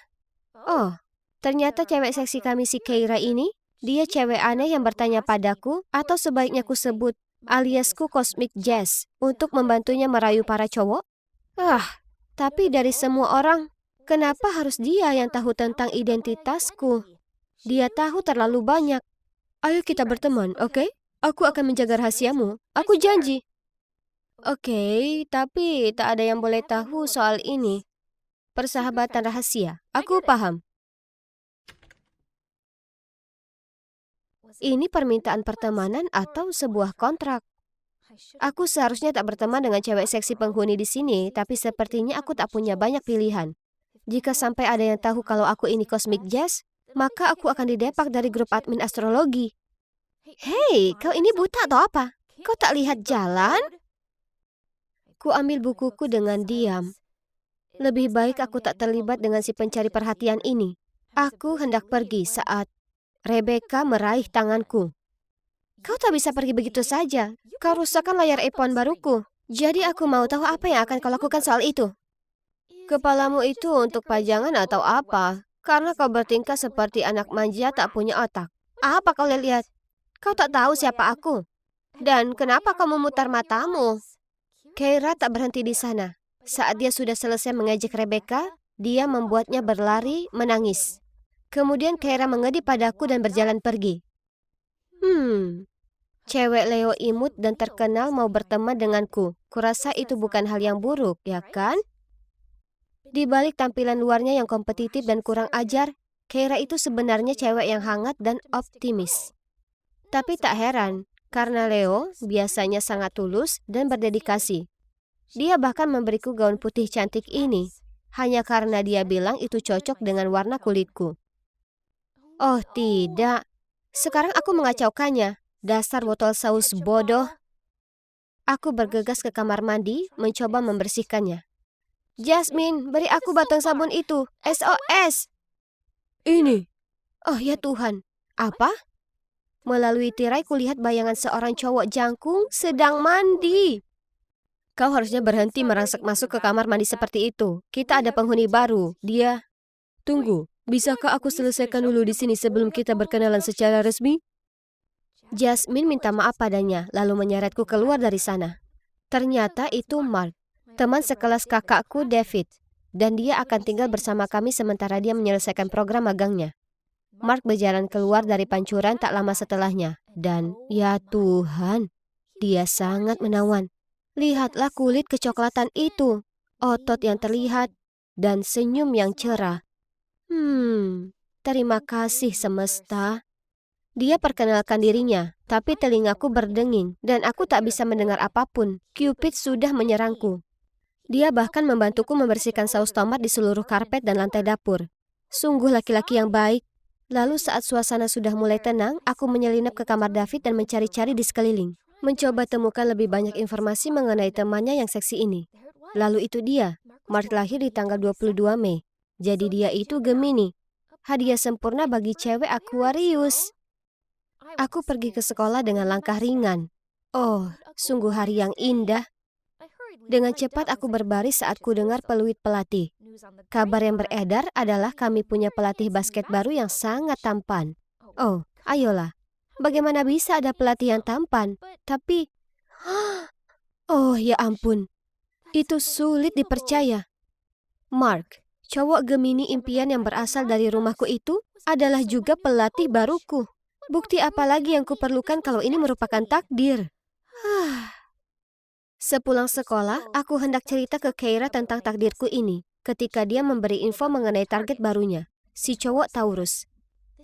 Oh, ternyata cewek seksi kami si Keira ini, dia cewek aneh yang bertanya padaku, atau sebaiknya ku sebut aliasku Cosmic Jazz, untuk membantunya merayu para cowok? Ah, tapi dari semua orang, kenapa harus dia yang tahu tentang identitasku? Dia tahu terlalu banyak. Ayo kita berteman, oke? Aku akan menjaga rahasiamu. Aku janji. Oke, tapi tak ada yang boleh tahu soal ini. Persahabatan rahasia. Aku paham. Ini permintaan pertemanan atau sebuah kontrak? Aku seharusnya tak berteman dengan cewek seksi penghuni di sini, tapi sepertinya aku tak punya banyak pilihan. Jika sampai ada yang tahu kalau aku ini Cosmic Jazz, maka aku akan didepak dari grup admin astrologi. Hei, kau ini buta atau apa? Kau tak lihat jalan? Ku ambil bukuku dengan diam. Lebih baik aku tak terlibat dengan si pencari perhatian ini. Aku hendak pergi saat Rebecca meraih tanganku. Kau tak bisa pergi begitu saja. Kau rusakkan layar iPhone baruku. Jadi aku mau tahu apa yang akan kau lakukan soal itu. Kepalamu itu untuk pajangan atau apa? Karena kau bertingkah seperti anak manja tak punya otak. Apa kau lihat? Kau tak tahu siapa aku. Dan kenapa kau memutar matamu? Keira tak berhenti di sana. Saat dia sudah selesai mengejek Rebecca, dia membuatnya berlari, menangis. Kemudian Keira mengedip padaku dan berjalan pergi. Cewek Leo imut dan terkenal mau berteman denganku. Kurasa itu bukan hal yang buruk, ya kan? Di balik tampilan luarnya yang kompetitif dan kurang ajar, Keira itu sebenarnya cewek yang hangat dan optimis. Tapi tak heran, karena Leo biasanya sangat tulus dan berdedikasi. Dia bahkan memberiku gaun putih cantik ini, hanya karena dia bilang itu cocok dengan warna kulitku. Oh tidak, sekarang aku mengacaukannya. Dasar botol saus bodoh. Aku bergegas ke kamar mandi, mencoba membersihkannya. Jasmine, beri aku batang sabun itu. SOS! Ini. Oh ya Tuhan. Apa? Melalui tirai kulihat bayangan seorang cowok jangkung sedang mandi. Kau harusnya berhenti merangsek masuk ke kamar mandi seperti itu. Kita ada penghuni baru. Dia... Tunggu, Bisakah aku selesaikan dulu di sini sebelum kita berkenalan secara resmi? Jasmine minta maaf padanya, lalu menyeretku keluar dari sana. Ternyata itu Mark, teman sekelas kakakku David, dan dia akan tinggal bersama kami sementara dia menyelesaikan program magangnya. Mark berjalan keluar dari pancuran tak lama setelahnya, dan ya Tuhan, dia sangat menawan. Lihatlah kulit kecoklatan itu, otot yang terlihat, dan senyum yang cerah. Terima kasih semesta. Dia perkenalkan dirinya, tapi telingaku berdenging dan aku tak bisa mendengar apapun. Cupid sudah menyerangku. Dia bahkan membantuku membersihkan saus tomat di seluruh karpet dan lantai dapur. Sungguh laki-laki yang baik. Lalu saat suasana sudah mulai tenang, aku menyelinap ke kamar David dan mencari-cari di sekeliling. Mencoba temukan lebih banyak informasi mengenai temannya yang seksi ini. Lalu itu dia, Mark lahir di tanggal 22 Mei. Jadi dia itu Gemini. Hadiah sempurna bagi cewek Aquarius. Aku pergi ke sekolah dengan langkah ringan. Oh, sungguh hari yang indah. Dengan cepat aku berbaris saat ku dengar peluit pelatih. Kabar yang beredar adalah kami punya pelatih basket baru yang sangat tampan. Oh, ayolah. Bagaimana bisa ada pelatih yang tampan? Tapi, oh ya ampun. Itu sulit dipercaya. Mark, cowok Gemini impian yang berasal dari rumahku itu adalah juga pelatih baruku. Bukti apa lagi yang kuperlukan kalau ini merupakan takdir? Sepulang sekolah, aku hendak cerita ke Keira tentang takdirku ini. Ketika dia memberi info mengenai target barunya, si cowok Taurus.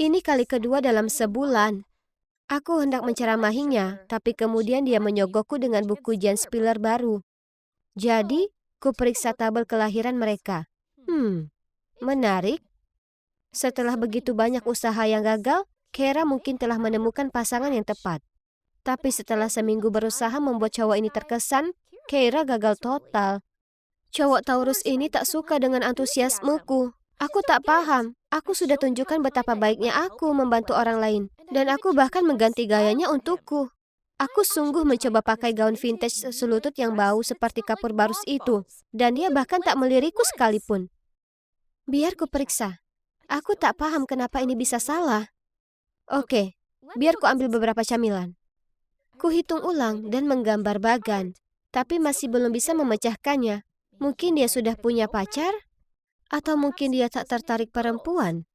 Ini kali kedua dalam sebulan. Aku hendak menceramahinya, tapi kemudian dia menyogokku dengan buku Jan Spiller baru. Jadi, ku periksa tabel kelahiran mereka. Menarik. Setelah begitu banyak usaha yang gagal, Keira mungkin telah menemukan pasangan yang tepat. Tapi setelah seminggu berusaha membuat cowok ini terkesan, Keira gagal total. Cowok Taurus ini tak suka dengan antusiasmeku. Aku tak paham. Aku sudah tunjukkan betapa baiknya aku membantu orang lain. Dan aku bahkan mengganti gayanya untukku. Aku sungguh mencoba pakai gaun vintage selutut yang bau seperti kapur barus itu. Dan dia bahkan tak melirikku sekalipun. Biar ku periksa. Aku tak paham kenapa ini bisa salah. Oke, biar ku ambil beberapa camilan. Ku hitung ulang dan menggambar bagan, tapi masih belum bisa memecahkannya. Mungkin dia sudah punya pacar? Atau mungkin dia tak tertarik perempuan?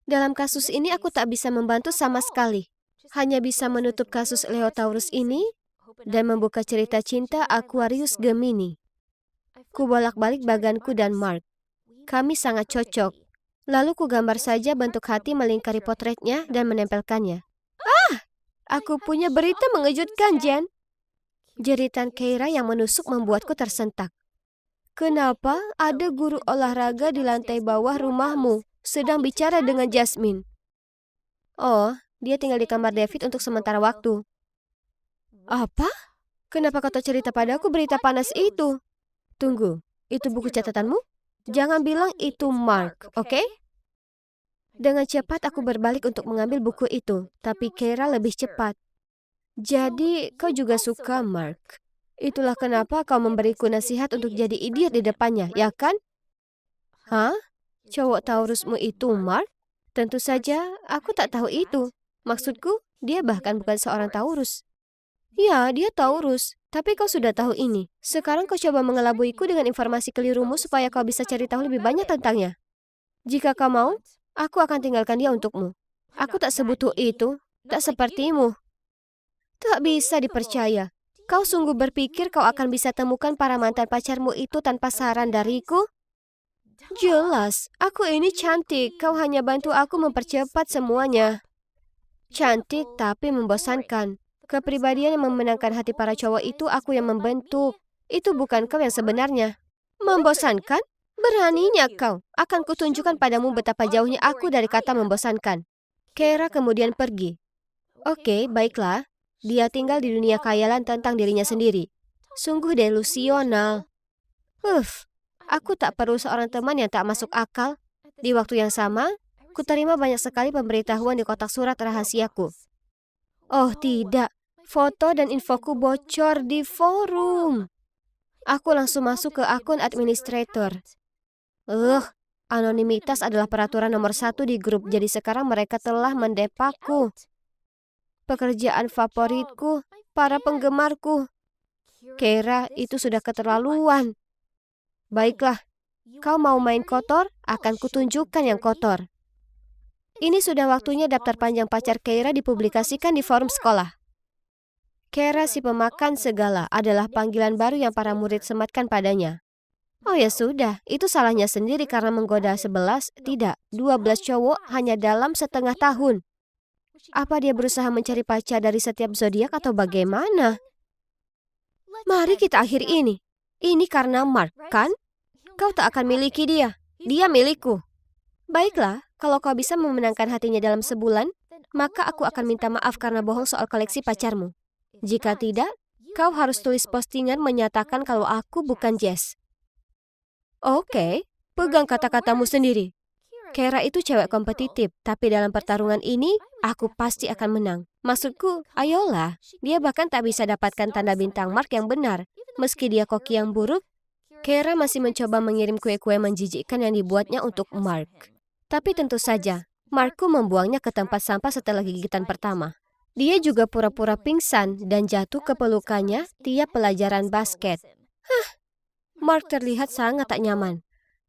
Dalam kasus ini aku tak bisa membantu sama sekali. Hanya bisa menutup kasus Leo Taurus ini dan membuka cerita cinta Aquarius Gemini. Ku bolak-balik baganku dan Mark. Kami sangat cocok. Lalu ku gambar saja bentuk hati melingkari potretnya dan menempelkannya. Aku punya berita mengejutkan, Jen. Jeritan Keira yang menusuk membuatku tersentak. Kenapa ada guru olahraga di lantai bawah rumahmu sedang bicara dengan Jasmine? Oh, dia tinggal di kamar David untuk sementara waktu. Apa? Kenapa kau tak cerita padaku berita panas itu? Tunggu, itu buku catatanmu? Jangan bilang itu Mark, oke? Dengan cepat aku berbalik untuk mengambil buku itu, tapi Keira lebih cepat. Jadi, kau juga suka Mark. Itulah kenapa kau memberiku nasihat untuk jadi idiot di depannya, ya kan? Hah? Cowok Taurusmu itu Mark? Tentu saja, aku tak tahu itu. Maksudku, dia bahkan bukan seorang Taurus. Ya, dia Taurus. Tapi kau sudah tahu ini. Sekarang kau coba mengelabuiku dengan informasi kelirumu supaya kau bisa cari tahu lebih banyak tentangnya. Jika kau mau, aku akan tinggalkan dia untukmu. Aku tak sebutuh itu, tak sepertimu. Tak bisa dipercaya. Kau sungguh berpikir kau akan bisa temukan para mantan pacarmu itu tanpa saran dariku? Jelas, aku ini cantik. Kau hanya bantu aku mempercepat semuanya. Cantik tapi membosankan. Kepribadian yang memenangkan hati para cowok itu aku yang membentuk. Itu bukan kau yang sebenarnya. Membosankan? Beraninya kau. Akan kutunjukkan padamu betapa jauhnya aku dari kata membosankan. Keira kemudian pergi. Oke, baiklah. Dia tinggal di dunia khayalan tentang dirinya sendiri. Sungguh delusional. Aku tak perlu seorang teman yang tak masuk akal. Di waktu yang sama, ku terima banyak sekali pemberitahuan di kotak surat rahasiaku. Oh tidak, foto dan infoku bocor di forum. Aku langsung masuk ke akun administrator. Anonimitas adalah peraturan nomor 1 di grup, jadi sekarang mereka telah mendepakku. Pekerjaan favoritku, para penggemarku. Keira, itu sudah keterlaluan. Baiklah, kau mau main kotor? Akan kutunjukkan yang kotor. Ini sudah waktunya daftar panjang pacar Keira dipublikasikan di forum sekolah. Keira si pemakan segala adalah panggilan baru yang para murid sematkan padanya. Oh ya sudah, itu salahnya sendiri karena menggoda 11, tidak, 12 cowok hanya dalam setengah tahun. Apa dia berusaha mencari pacar dari setiap zodiak atau bagaimana? Mari kita akhiri ini. Ini karena Mark, kan? Kau tak akan miliki dia. Dia milikku. Baiklah, kalau kau bisa memenangkan hatinya dalam sebulan, maka aku akan minta maaf karena bohong soal koleksi pacarmu. Jika tidak, kau harus tulis postingan menyatakan kalau aku bukan Jess. Oke, pegang kata-katamu sendiri. Keira itu cewek kompetitif, tapi dalam pertarungan ini, aku pasti akan menang. Maksudku, ayolah. Dia bahkan tak bisa dapatkan tanda bintang Mark yang benar. Meski dia koki yang buruk, Keira masih mencoba mengirim kue-kue menjijikkan yang dibuatnya untuk Mark. Tapi tentu saja, Markku membuangnya ke tempat sampah setelah gigitan pertama. Dia juga pura-pura pingsan dan jatuh ke pelukannya tiap pelajaran basket. Mark terlihat sangat tak nyaman.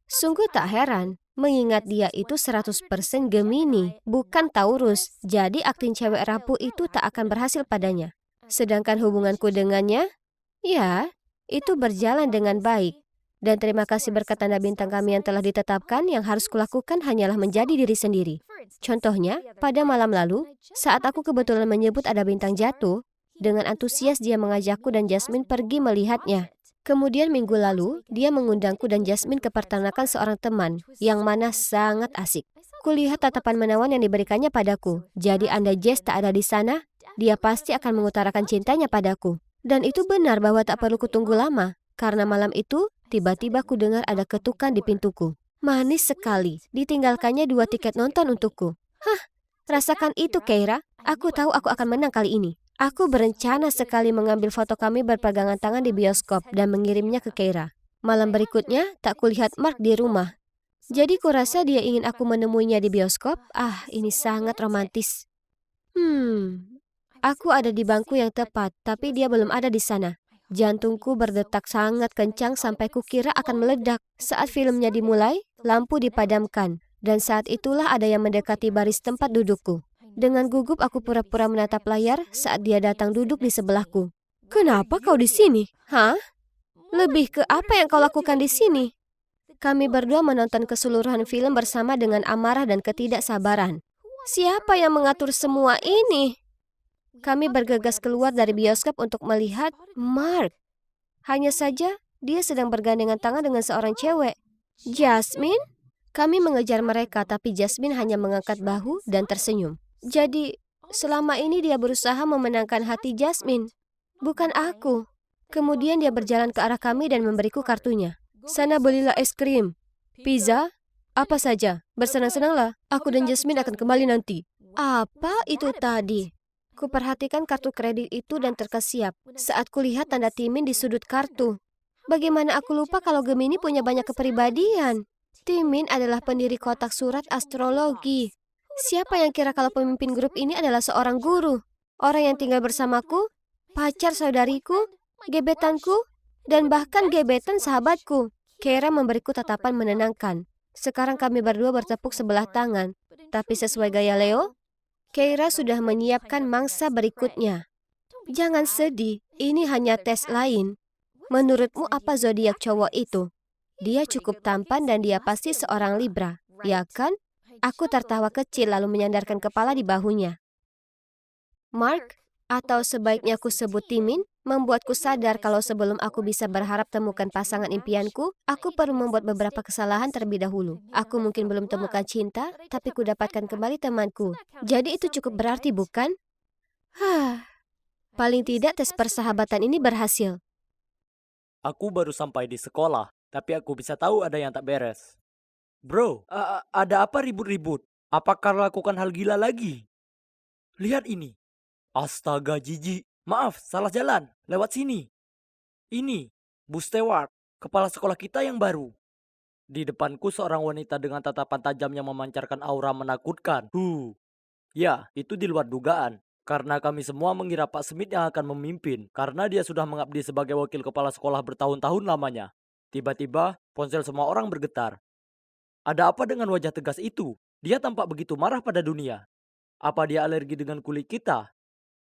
Sungguh tak heran, mengingat dia itu 100% Gemini, bukan Taurus. Jadi akting cewek rapuh itu tak akan berhasil padanya. Sedangkan hubunganku dengannya, ya, itu berjalan dengan baik. Dan terima kasih berkat tanda bintang kami yang telah ditetapkan, yang harus kulakukan hanyalah menjadi diri sendiri. Contohnya, pada malam lalu, saat aku kebetulan menyebut ada bintang jatuh, dengan antusias dia mengajakku dan Jasmine pergi melihatnya. Kemudian minggu lalu, dia mengundangku dan Jasmine ke peternakan seorang teman, yang mana sangat asik. Kulihat tatapan menawan yang diberikannya padaku. Jadi andai Jess tak ada di sana, dia pasti akan mengutarakan cintanya padaku. Dan itu benar bahwa tak perlu kutunggu lama, karena malam itu, tiba-tiba ku dengar ada ketukan di pintuku. Manis sekali, ditinggalkannya 2 tiket nonton untukku. Rasakan itu Keira, aku tahu aku akan menang kali ini. Aku berencana sekali mengambil foto kami berpegangan tangan di bioskop dan mengirimnya ke Keira. Malam berikutnya, tak kulihat Mark di rumah. Jadi kurasa dia ingin aku menemuinya di bioskop. Ini sangat romantis. Aku ada di bangku yang tepat, tapi dia belum ada di sana. Jantungku berdetak sangat kencang sampai kukira akan meledak. Saat filmnya dimulai, lampu dipadamkan. Dan saat itulah ada yang mendekati baris tempat dudukku. Dengan gugup aku pura-pura menatap layar saat dia datang duduk di sebelahku. Kenapa kau di sini? Lebih ke apa yang kau lakukan di sini? Kami berdua menonton keseluruhan film bersama dengan amarah dan ketidaksabaran. Siapa yang mengatur semua ini? Kami bergegas keluar dari bioskop untuk melihat Mark. Hanya saja, dia sedang bergandengan tangan dengan seorang cewek. Jasmine? Kami mengejar mereka, tapi Jasmine hanya mengangkat bahu dan tersenyum. Jadi, selama ini dia berusaha memenangkan hati Jasmine, bukan aku. Kemudian dia berjalan ke arah kami dan memberiku kartunya. Sana belilah es krim, pizza, apa saja. Bersenang-senanglah, aku dan Jasmine akan kembali nanti. Apa itu tadi? Kuperhatikan kartu kredit itu dan terkesiap saat kulihat tanda Timin di sudut kartu. Bagaimana aku lupa kalau Gemini punya banyak kepribadian? Timin adalah pendiri kotak surat astrologi. Siapa yang kira kalau pemimpin grup ini adalah seorang guru? Orang yang tinggal bersamaku, pacar saudariku, gebetanku, dan bahkan gebetan sahabatku. Keira memberiku tatapan menenangkan. Sekarang kami berdua bertepuk sebelah tangan. Tapi sesuai gaya Leo, Keira sudah menyiapkan mangsa berikutnya. Jangan sedih, ini hanya tes lain. Menurutmu apa zodiak cowok itu? Dia cukup tampan dan dia pasti seorang Libra, ya kan? Aku tertawa kecil lalu menyandarkan kepala di bahunya. Mark, atau sebaiknya aku sebut Timin, membuatku sadar kalau sebelum aku bisa berharap temukan pasangan impianku, aku perlu membuat beberapa kesalahan terlebih dahulu. Aku mungkin belum temukan cinta, tapi ku dapatkan kembali temanku. Jadi itu cukup berarti, bukan? Paling tidak tes persahabatan ini berhasil. Aku baru sampai di sekolah, tapi aku bisa tahu ada yang tak beres. Bro, ada apa ribut-ribut? Apakah lakukan hal gila lagi? Lihat ini. Astaga jijik. Maaf, salah jalan. Lewat sini. Ini, Bu Stewart, kepala sekolah kita yang baru. Di depanku seorang wanita dengan tatapan tajam yang memancarkan aura menakutkan. Ya, itu di luar dugaan. Karena kami semua mengira Pak Smith yang akan memimpin, karena dia sudah mengabdi sebagai wakil kepala sekolah bertahun-tahun lamanya. Tiba-tiba, ponsel semua orang bergetar. Ada apa dengan wajah tegas itu? Dia tampak begitu marah pada dunia. Apa dia alergi dengan kulit kita?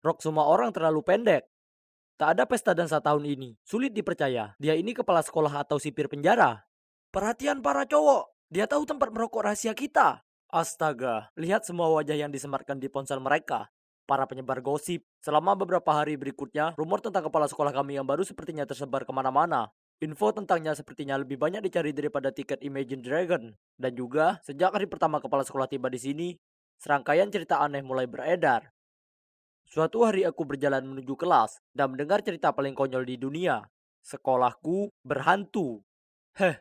Rok semua orang terlalu pendek. Tak ada pesta dansa tahun ini. Sulit dipercaya. Dia ini kepala sekolah atau sipir penjara. Perhatian para cowok. Dia tahu tempat merokok rahasia kita. Astaga, lihat semua wajah yang disematkan di ponsel mereka. Para penyebar gosip. Selama beberapa hari berikutnya, rumor tentang kepala sekolah kami yang baru sepertinya tersebar kemana-mana. Info tentangnya sepertinya lebih banyak dicari daripada tiket Imagine Dragon. Dan juga, sejak hari pertama kepala sekolah tiba di sini, serangkaian cerita aneh mulai beredar. Suatu hari aku berjalan menuju kelas dan mendengar cerita paling konyol di dunia. Sekolahku berhantu.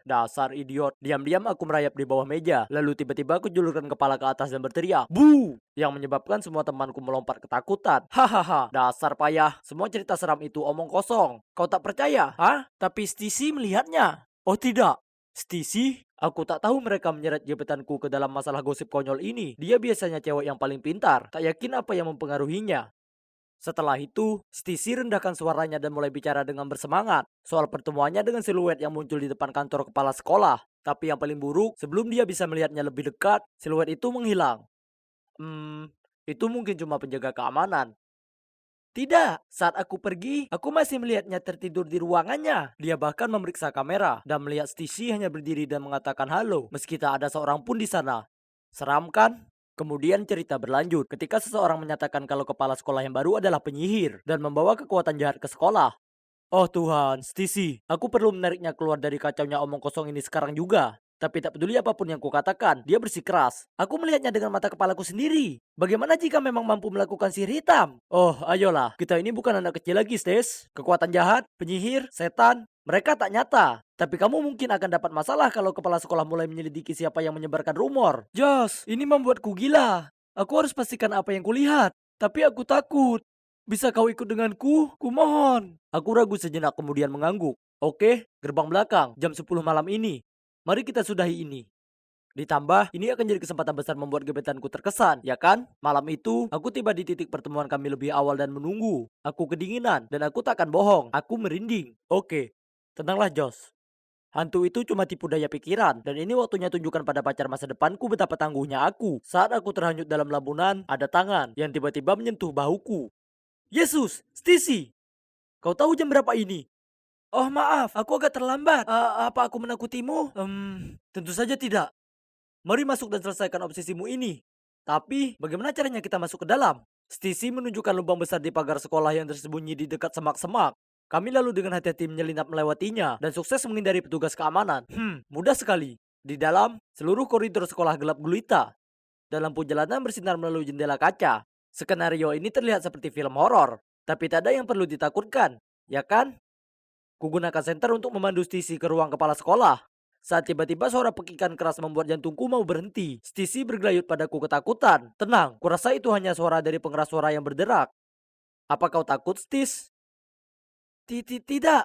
Dasar idiot. Diam-diam aku merayap di bawah meja. Lalu tiba-tiba aku julurkan kepala ke atas dan berteriak, "Bu!" Yang menyebabkan semua temanku melompat ketakutan. Hahaha, dasar payah. Semua cerita seram itu omong kosong. Kau tak percaya? Hah? Tapi Stacy melihatnya. Oh tidak. Stacy? Aku tak tahu mereka menyeret gebetanku ke dalam masalah gosip konyol ini. Dia biasanya cewek yang paling pintar. Tak yakin apa yang mempengaruhinya. Setelah itu, Stacy rendahkan suaranya dan mulai bicara dengan bersemangat soal pertemuannya dengan siluet yang muncul di depan kantor kepala sekolah. Tapi yang paling buruk, sebelum dia bisa melihatnya lebih dekat, siluet itu menghilang. Itu mungkin cuma penjaga keamanan. Tidak, saat aku pergi, aku masih melihatnya tertidur di ruangannya. Dia bahkan memeriksa kamera dan melihat Stacy hanya berdiri dan mengatakan halo, meski tak ada seorang pun di sana. Seram kan? Kemudian cerita berlanjut ketika seseorang menyatakan kalau kepala sekolah yang baru adalah penyihir dan membawa kekuatan jahat ke sekolah. Oh Tuhan, Stacy, aku perlu menariknya keluar dari kacaunya omong kosong ini sekarang juga. Tapi tak peduli apapun yang kukatakan, dia bersikeras. Aku melihatnya dengan mata kepalaku sendiri. Bagaimana jika memang mampu melakukan sihir hitam? Oh, ayolah, kita ini bukan anak kecil lagi, Stes. Kekuatan jahat, penyihir, setan, mereka tak nyata. Tapi kamu mungkin akan dapat masalah kalau kepala sekolah mulai menyelidiki siapa yang menyebarkan rumor. Josh, ini membuatku gila. Aku harus pastikan apa yang kulihat. Tapi aku takut. Bisa kau ikut denganku? Kumohon. Aku ragu sejenak kemudian mengangguk. Oke, gerbang belakang, jam 10 malam ini. Mari kita sudahi ini. Ditambah, ini akan jadi kesempatan besar membuat gebetanku terkesan, ya kan? Malam itu, aku tiba di titik pertemuan kami lebih awal dan menunggu. Aku kedinginan, dan aku takkan bohong. Aku merinding. Oke, tenanglah Josh. Hantu itu cuma tipu daya pikiran, dan ini waktunya tunjukkan pada pacar masa depanku betapa tangguhnya aku. Saat aku terhanyut dalam lamunan, ada tangan yang tiba-tiba menyentuh bahuku. Yesus, Stacy, kau tahu jam berapa ini? Oh maaf, aku agak terlambat. Apa aku menakutimu? Tentu saja tidak. Mari masuk dan selesaikan obsesimu ini. Tapi, bagaimana caranya kita masuk ke dalam? Stacy menunjukkan lubang besar di pagar sekolah yang tersembunyi di dekat semak-semak. Kami lalu dengan hati-hati menyelinap melewatinya dan sukses menghindari petugas keamanan. Mudah sekali. Di dalam, seluruh koridor sekolah gelap gulita dan lampu jalanan bersinar melalui jendela kaca. Skenario ini terlihat seperti film horor, tapi tak ada yang perlu ditakutkan, ya kan? Kugunakan senter untuk memandu Stacy ke ruang kepala sekolah. Saat tiba-tiba suara pekikan keras membuat jantungku mau berhenti. Stacy bergelayut padaku ketakutan. Tenang, kurasa itu hanya suara dari pengeras suara yang berderak. Apa kau takut, Stis? Tidak.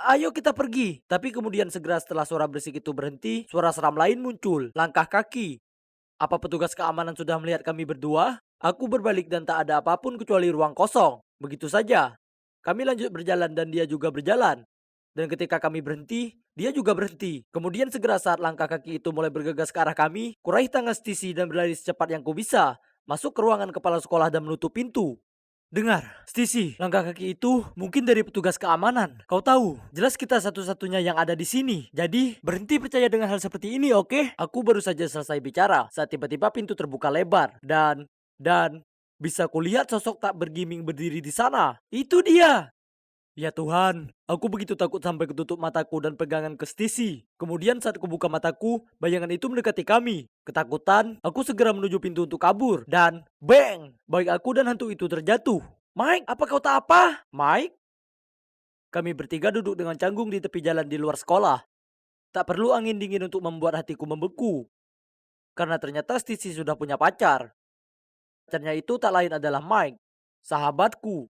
Ayo kita pergi. Tapi kemudian segera setelah suara berisik itu berhenti, suara seram lain muncul. Langkah kaki. Apa petugas keamanan sudah melihat kami berdua? Aku berbalik dan tak ada apapun kecuali ruang kosong. Begitu saja. Kami lanjut berjalan dan dia juga berjalan. Dan ketika kami berhenti, dia juga berhenti. Kemudian segera saat langkah kaki itu mulai bergegas ke arah kami, kuraih tangan Stacy dan berlari secepat yang ku bisa. Masuk ke ruangan kepala sekolah dan menutup pintu. Dengar, Stacy, langkah kaki itu mungkin dari petugas keamanan. Kau tahu, jelas kita satu-satunya yang ada di sini. Jadi, berhenti percaya dengan hal seperti ini, oke? Aku baru saja selesai bicara saat tiba-tiba pintu terbuka lebar dan bisa kulihat sosok tak bergiming berdiri di sana. Itu dia. Ya Tuhan, aku begitu takut sampai ketutup mataku dan pegangan ke Stacy. Kemudian saat kubuka mataku, bayangan itu mendekati kami. Ketakutan, aku segera menuju pintu untuk kabur. Dan bang! Baik aku dan hantu itu terjatuh. Mike, apa kau tak apa? Mike? Kami bertiga duduk dengan canggung di tepi jalan di luar sekolah. Tak perlu angin dingin untuk membuat hatiku membeku. Karena ternyata Stacy sudah punya pacar. Pacarnya itu tak lain adalah Mike, sahabatku.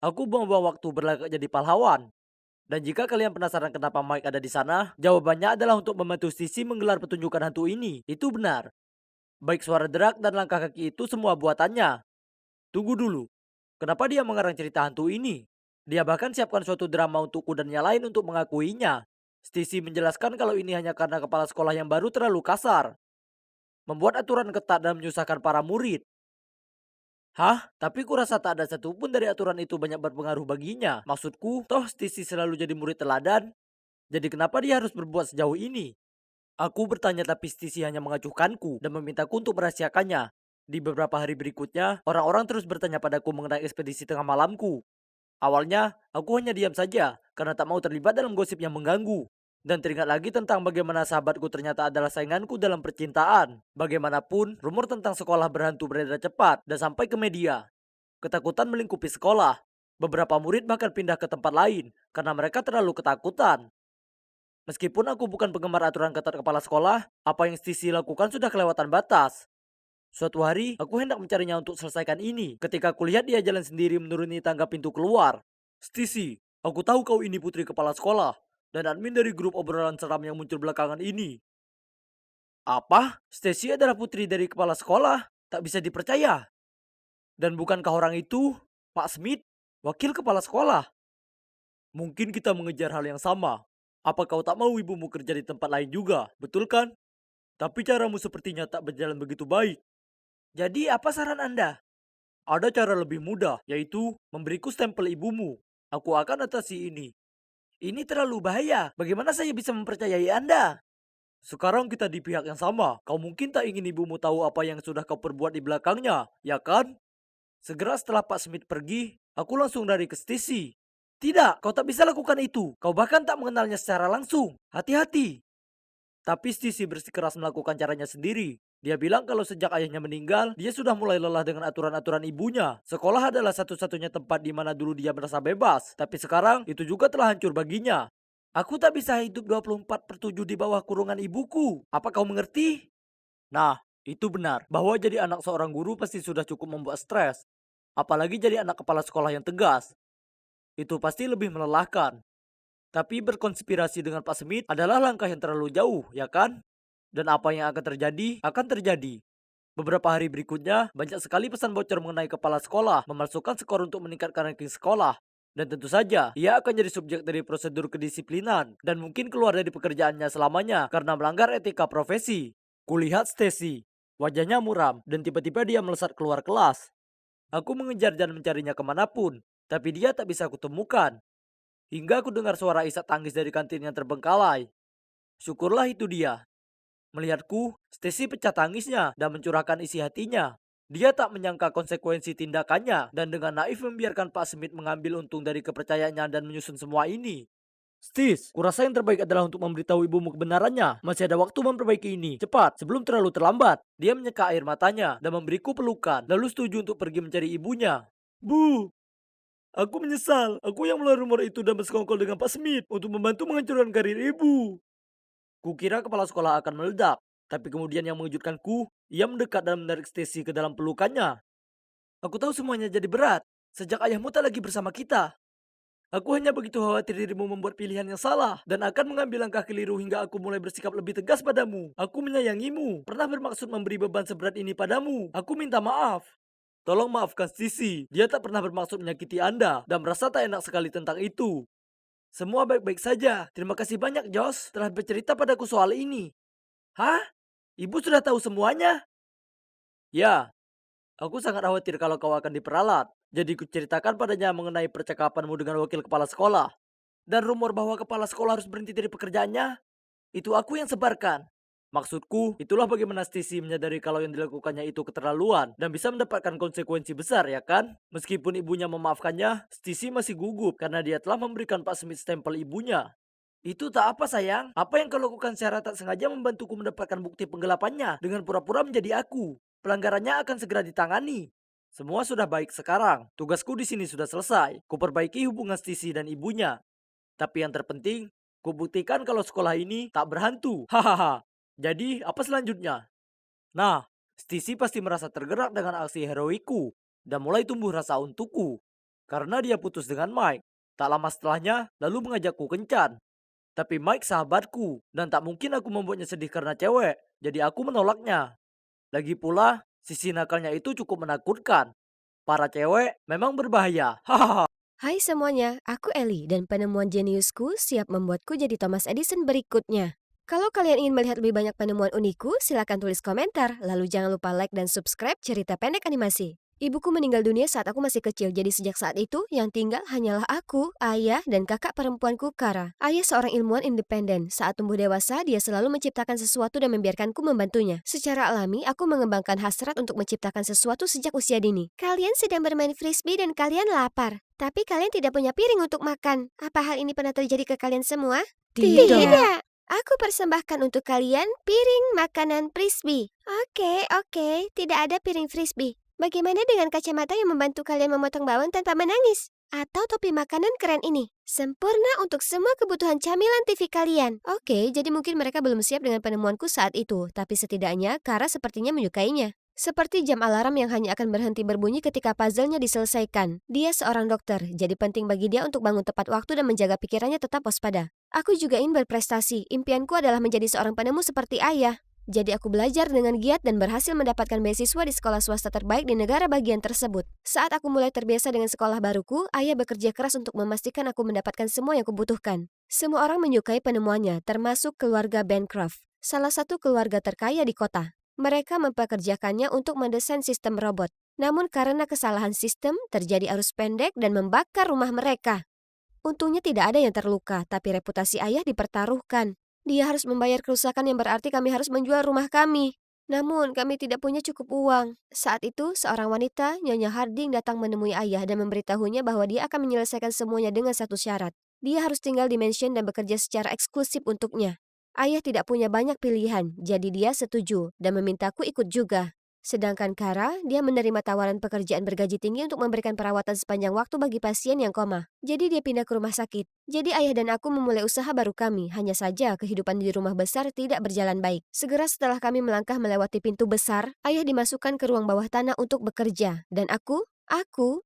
Aku buang-buang waktu berlagak jadi pahlawan. Dan jika kalian penasaran kenapa Mike ada di sana, jawabannya adalah untuk membantu Sisi menggelar pertunjukan hantu ini. Itu benar. Baik suara derak dan langkah kaki itu semua buatannya. Tunggu dulu. Kenapa dia mengarang cerita hantu ini? Dia bahkan siapkan suatu drama untukku dan yang lain untuk mengakuinya. Stacey menjelaskan kalau ini hanya karena kepala sekolah yang baru terlalu kasar, membuat aturan ketat dan menyusahkan para murid. Hah? Tapi kurasa tak ada satupun dari aturan itu banyak berpengaruh baginya. Maksudku, toh Stacey selalu jadi murid teladan. Jadi kenapa dia harus berbuat sejauh ini? Aku bertanya tapi Stacey hanya mengacuhkanku dan memintaku untuk merahasiakannya. Di beberapa hari berikutnya, orang-orang terus bertanya padaku mengenai ekspedisi tengah malamku. Awalnya, aku hanya diam saja karena tak mau terlibat dalam gosip yang mengganggu. Dan teringat lagi tentang bagaimana sahabatku ternyata adalah sainganku dalam percintaan. Bagaimanapun, rumor tentang sekolah berhantu beredar cepat dan sampai ke media. Ketakutan melingkupi sekolah. Beberapa murid bahkan pindah ke tempat lain karena mereka terlalu ketakutan. Meskipun aku bukan penggemar aturan ketat kepala sekolah, apa yang Stacey lakukan sudah kelewatan batas. Suatu hari, aku hendak mencarinya untuk selesaikan ini. Ketika kulihat dia jalan sendiri menuruni tangga pintu keluar. Stacey, aku tahu kau ini putri kepala sekolah dan admin dari grup obrolan seram yang muncul belakangan ini. Apa? Stacey adalah putri dari kepala sekolah? Tak bisa dipercaya. Dan bukankah orang itu, Pak Smith, wakil kepala sekolah? Mungkin kita mengejar hal yang sama. Apa kau tak mau ibumu kerja di tempat lain juga, betul kan? Tapi caramu sepertinya tak berjalan begitu baik. Jadi apa saran Anda? Ada cara lebih mudah, yaitu memberiku stempel ibumu. Aku akan atasi ini. Ini terlalu bahaya. Bagaimana saya bisa mempercayai Anda? Sekarang kita di pihak yang sama. Kau mungkin tak ingin ibumu tahu apa yang sudah kau perbuat di belakangnya, ya kan? Segera setelah Pak Smith pergi, aku langsung lari ke Stacy. Tidak, kau tak bisa lakukan itu. Kau bahkan tak mengenalnya secara langsung. Hati-hati. Tapi Stacy bersikeras melakukan caranya sendiri. Dia bilang kalau sejak ayahnya meninggal, dia sudah mulai lelah dengan aturan-aturan ibunya. Sekolah adalah satu-satunya tempat di mana dulu dia merasa bebas. Tapi sekarang, itu juga telah hancur baginya. Aku tak bisa hidup 24/7 di bawah kurungan ibuku. Apa kau mengerti? Nah, itu benar. Bahwa jadi anak seorang guru pasti sudah cukup membuat stres. Apalagi jadi anak kepala sekolah yang tegas. Itu pasti lebih melelahkan. Tapi berkonspirasi dengan Pak Smith adalah langkah yang terlalu jauh, ya kan? Dan apa yang akan terjadi. Beberapa hari berikutnya, banyak sekali pesan bocor mengenai kepala sekolah memasukkan skor untuk meningkatkan ranking sekolah. Dan tentu saja, ia akan jadi subjek dari prosedur kedisiplinan dan mungkin keluar dari pekerjaannya selamanya karena melanggar etika profesi. Kulihat Stacy, wajahnya muram dan tiba-tiba dia melesat keluar kelas. Aku mengejar dan mencarinya kemanapun, tapi dia tak bisa kutemukan. Hingga aku dengar suara isak tangis dari kantin yang terbengkalai. Syukurlah itu dia. Melihatku, Stacy pecah tangisnya dan mencurahkan isi hatinya. Dia tak menyangka konsekuensi tindakannya dan dengan naif membiarkan Pak Smith mengambil untung dari kepercayaannya dan menyusun semua ini. Stis, kurasa yang terbaik adalah untuk memberitahu ibumu kebenarannya. Masih ada waktu memperbaiki ini. Cepat, sebelum terlalu terlambat. Dia menyeka air matanya dan memberiku pelukan, lalu setuju untuk pergi mencari ibunya. Bu, aku menyesal. Aku yang mulai rumor itu dan bersekongkol dengan Pak Smith untuk membantu menghancurkan karir ibu. Kukira kepala sekolah akan meledak, tapi kemudian yang mengejutkanku, ia mendekat dan menarik Stacy ke dalam pelukannya. Aku tahu semuanya jadi berat, sejak ayahmu tak lagi bersama kita. Aku hanya begitu khawatir dirimu membuat pilihan yang salah dan akan mengambil langkah keliru hingga aku mulai bersikap lebih tegas padamu. Aku menyayangimu, pernah bermaksud memberi beban seberat ini padamu. Aku minta maaf. Tolong maafkan Sisi, dia tak pernah bermaksud menyakiti Anda dan merasa tak enak sekali tentang itu. Semua baik-baik saja. Terima kasih banyak, Josh, telah bercerita padaku soal ini. Hah? Ibu sudah tahu semuanya? Ya, aku sangat khawatir kalau kau akan diperalat. Jadi kuceritakan padanya mengenai percakapanmu dengan wakil kepala sekolah. Dan rumor bahwa kepala sekolah harus berhenti dari pekerjaannya, itu aku yang sebarkan. Maksudku, itulah bagaimana Stacy menyadari kalau yang dilakukannya itu keterlaluan dan bisa mendapatkan konsekuensi besar, ya kan? Meskipun ibunya memaafkannya, Stacy masih gugup karena dia telah memberikan Pak Smith stempel ibunya. Itu tak apa sayang, apa yang kau lakukan secara tak sengaja membantuku mendapatkan bukti penggelapannya dengan pura-pura menjadi aku. Pelanggarannya akan segera ditangani. Semua sudah baik sekarang. Tugasku di sini sudah selesai. Kuperbaiki hubungan Stacy dan ibunya. Tapi yang terpenting, kubuktikan kalau sekolah ini tak berhantu. Hahaha. Jadi, apa selanjutnya? Nah, Stacy pasti merasa tergerak dengan aksi heroiku dan mulai tumbuh rasa untukku karena dia putus dengan Mike. Tak lama setelahnya, lalu mengajakku kencan. Tapi Mike sahabatku, dan tak mungkin aku membuatnya sedih karena cewek. Jadi aku menolaknya. Lagi pula, sisi nakalnya itu cukup menakutkan. Para cewek memang berbahaya. Hahaha. Hai semuanya, aku Ellie dan penemuan jeniusku siap membuatku jadi Thomas Edison berikutnya. Kalau kalian ingin melihat lebih banyak penemuan unikku, silakan tulis komentar. Lalu jangan lupa like dan subscribe cerita pendek animasi. Ibuku meninggal dunia saat aku masih kecil, jadi sejak saat itu yang tinggal hanyalah aku, ayah, dan kakak perempuanku Kara. Ayah seorang ilmuwan independen. Saat tumbuh dewasa, dia selalu menciptakan sesuatu dan membiarkanku membantunya. Secara alami, aku mengembangkan hasrat untuk menciptakan sesuatu sejak usia dini. Kalian sedang bermain frisbee dan kalian lapar. Tapi kalian tidak punya piring untuk makan. Apa hal ini pernah terjadi ke kalian semua? Tidak. Aku persembahkan untuk kalian piring makanan frisbee. Oke, tidak ada piring frisbee. Bagaimana dengan kacamata yang membantu kalian memotong bawang tanpa menangis? Atau topi makanan keren ini? Sempurna untuk semua kebutuhan camilan TV kalian. Oke, jadi mungkin mereka belum siap dengan penemuanku saat itu. Tapi setidaknya Kara sepertinya menyukainya. Seperti jam alarm yang hanya akan berhenti berbunyi ketika puzzle-nya diselesaikan. Dia seorang dokter, jadi penting bagi dia untuk bangun tepat waktu dan menjaga pikirannya tetap waspada. Aku juga ingin berprestasi. Impianku adalah menjadi seorang penemu seperti ayah. Jadi aku belajar dengan giat dan berhasil mendapatkan beasiswa di sekolah swasta terbaik di negara bagian tersebut. Saat aku mulai terbiasa dengan sekolah baruku, ayah bekerja keras untuk memastikan aku mendapatkan semua yang kubutuhkan. Semua orang menyukai penemuannya, termasuk keluarga Bancroft, salah satu keluarga terkaya di kota. Mereka mempekerjakannya untuk mendesain sistem robot. Namun karena kesalahan sistem, terjadi arus pendek dan membakar rumah mereka. Untungnya tidak ada yang terluka, tapi reputasi ayah dipertaruhkan. Dia harus membayar kerusakan yang berarti kami harus menjual rumah kami. Namun, kami tidak punya cukup uang. Saat itu, seorang wanita, Nyonya Harding, datang menemui ayah dan memberitahunya bahwa dia akan menyelesaikan semuanya dengan satu syarat. Dia harus tinggal di mansion dan bekerja secara eksklusif untuknya. Ayah tidak punya banyak pilihan, jadi dia setuju dan memintaku ikut juga. Sedangkan Kara, dia menerima tawaran pekerjaan bergaji tinggi untuk memberikan perawatan sepanjang waktu bagi pasien yang koma. Jadi dia pindah ke rumah sakit. Jadi ayah dan aku memulai usaha baru kami. Hanya saja kehidupan di rumah besar tidak berjalan baik. Segera setelah kami melangkah melewati pintu besar, ayah dimasukkan ke ruang bawah tanah untuk bekerja. Dan aku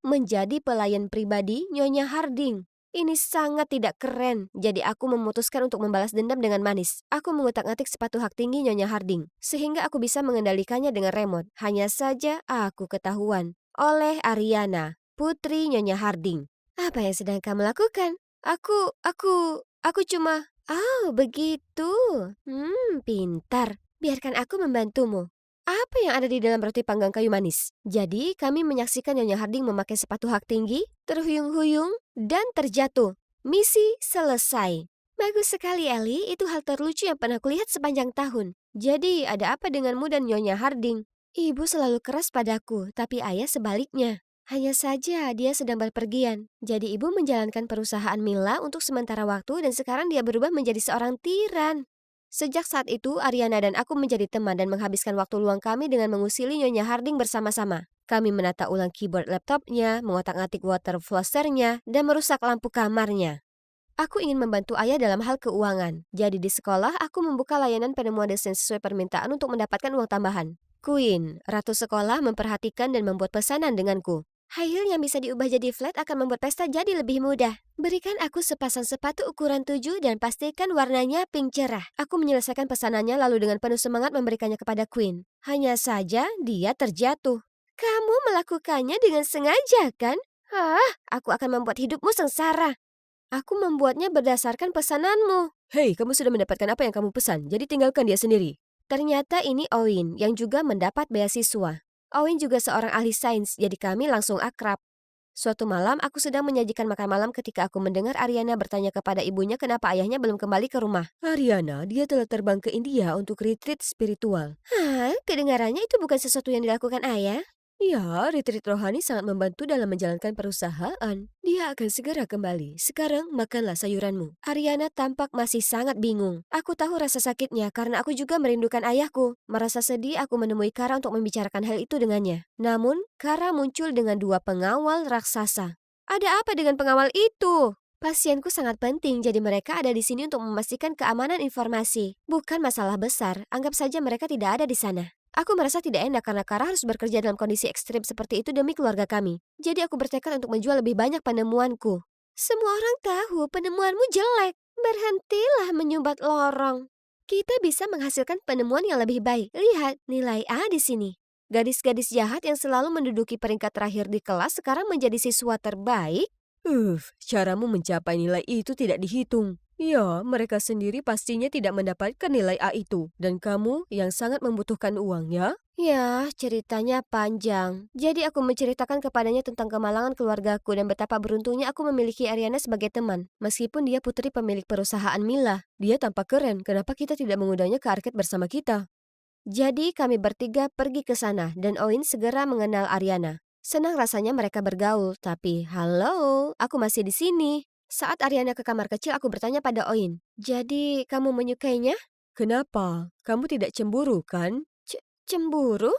menjadi pelayan pribadi Nyonya Harding. Ini sangat tidak keren, jadi aku memutuskan untuk membalas dendam dengan manis. Aku mengutak-atik sepatu hak tinggi Nyonya Harding, sehingga aku bisa mengendalikannya dengan remote. Hanya saja aku ketahuan oleh Ariana, putri Nyonya Harding. Apa yang sedang kamu lakukan? Aku cuma... Oh, begitu. Pintar. Biarkan aku membantumu. Apa yang ada di dalam roti panggang kayu manis? Jadi, kami menyaksikan Nyonya Harding memakai sepatu hak tinggi, terhuyung-huyung, dan terjatuh. Misi selesai. Bagus sekali, Ellie. Itu hal terlucu yang pernah kulihat sepanjang tahun. Jadi, ada apa denganmu dan Nyonya Harding? Ibu selalu keras padaku, tapi ayah sebaliknya. Hanya saja dia sedang berpergian. Jadi ibu menjalankan perusahaan Mila untuk sementara waktu dan sekarang dia berubah menjadi seorang tiran. Sejak saat itu, Ariana dan aku menjadi teman dan menghabiskan waktu luang kami dengan mengusili Nyonya Harding bersama-sama. Kami menata ulang keyboard laptopnya, mengotak-atik water flossernya, dan merusak lampu kamarnya. Aku ingin membantu ayah dalam hal keuangan. Jadi di sekolah, aku membuka layanan penemuan desain sesuai permintaan untuk mendapatkan uang tambahan. Queen, ratu sekolah memperhatikan dan membuat pesanan denganku. High heel yang bisa diubah jadi flat akan membuat pesta jadi lebih mudah. Berikan aku sepasang sepatu ukuran 7 dan pastikan warnanya pink cerah. Aku menyelesaikan pesanannya lalu dengan penuh semangat memberikannya kepada Queen. Hanya saja dia terjatuh. Kamu melakukannya dengan sengaja, kan? Aku akan membuat hidupmu sengsara. Aku membuatnya berdasarkan pesananmu. Hei, kamu sudah mendapatkan apa yang kamu pesan, jadi tinggalkan dia sendiri. Ternyata ini Owen yang juga mendapat beasiswa. Owen juga seorang ahli sains, jadi kami langsung akrab. Suatu malam, aku sedang menyajikan makan malam ketika aku mendengar Ariana bertanya kepada ibunya kenapa ayahnya belum kembali ke rumah. Ariana, dia telah terbang ke India untuk retreat spiritual. Kedengarannya itu bukan sesuatu yang dilakukan ayah. Ya, retreat rohani sangat membantu dalam menjalankan perusahaan. Dia akan segera kembali. Sekarang makanlah sayuranmu. Ariana tampak masih sangat bingung. Aku tahu rasa sakitnya karena aku juga merindukan ayahku. Merasa sedih aku menemui Kara untuk membicarakan hal itu dengannya. Namun, Kara muncul dengan 2 pengawal raksasa. Ada apa dengan pengawal itu? Pasienku sangat penting, jadi mereka ada di sini untuk memastikan keamanan informasi. Bukan masalah besar, anggap saja mereka tidak ada di sana. Aku merasa tidak enak karena Kara harus bekerja dalam kondisi ekstrim seperti itu demi keluarga kami. Jadi aku bertekad untuk menjual lebih banyak penemuanku. Semua orang tahu penemuanmu jelek. Berhentilah menyumbat lorong. Kita bisa menghasilkan penemuan yang lebih baik. Lihat nilai A di sini. Gadis-gadis jahat yang selalu menduduki peringkat terakhir di kelas sekarang menjadi siswa terbaik. Caramu mencapai nilai itu tidak dihitung. Ya, mereka sendiri pastinya tidak mendapatkan nilai A itu. Dan kamu yang sangat membutuhkan uang, ya? Ya, ceritanya panjang. Jadi aku menceritakan kepadanya tentang kemalangan keluargaku dan betapa beruntungnya aku memiliki Ariana sebagai teman. Meskipun dia putri pemilik perusahaan Mila. Dia tampak keren, kenapa kita tidak mengundangnya ke arcade bersama kita? Jadi kami bertiga pergi ke sana dan Oin segera mengenal Ariana. Senang rasanya mereka bergaul, tapi halo, aku masih di sini. Saat Ariana ke kamar kecil, aku bertanya pada Oin, jadi kamu menyukainya? Kenapa? Kamu tidak cemburu, kan? Cemburu?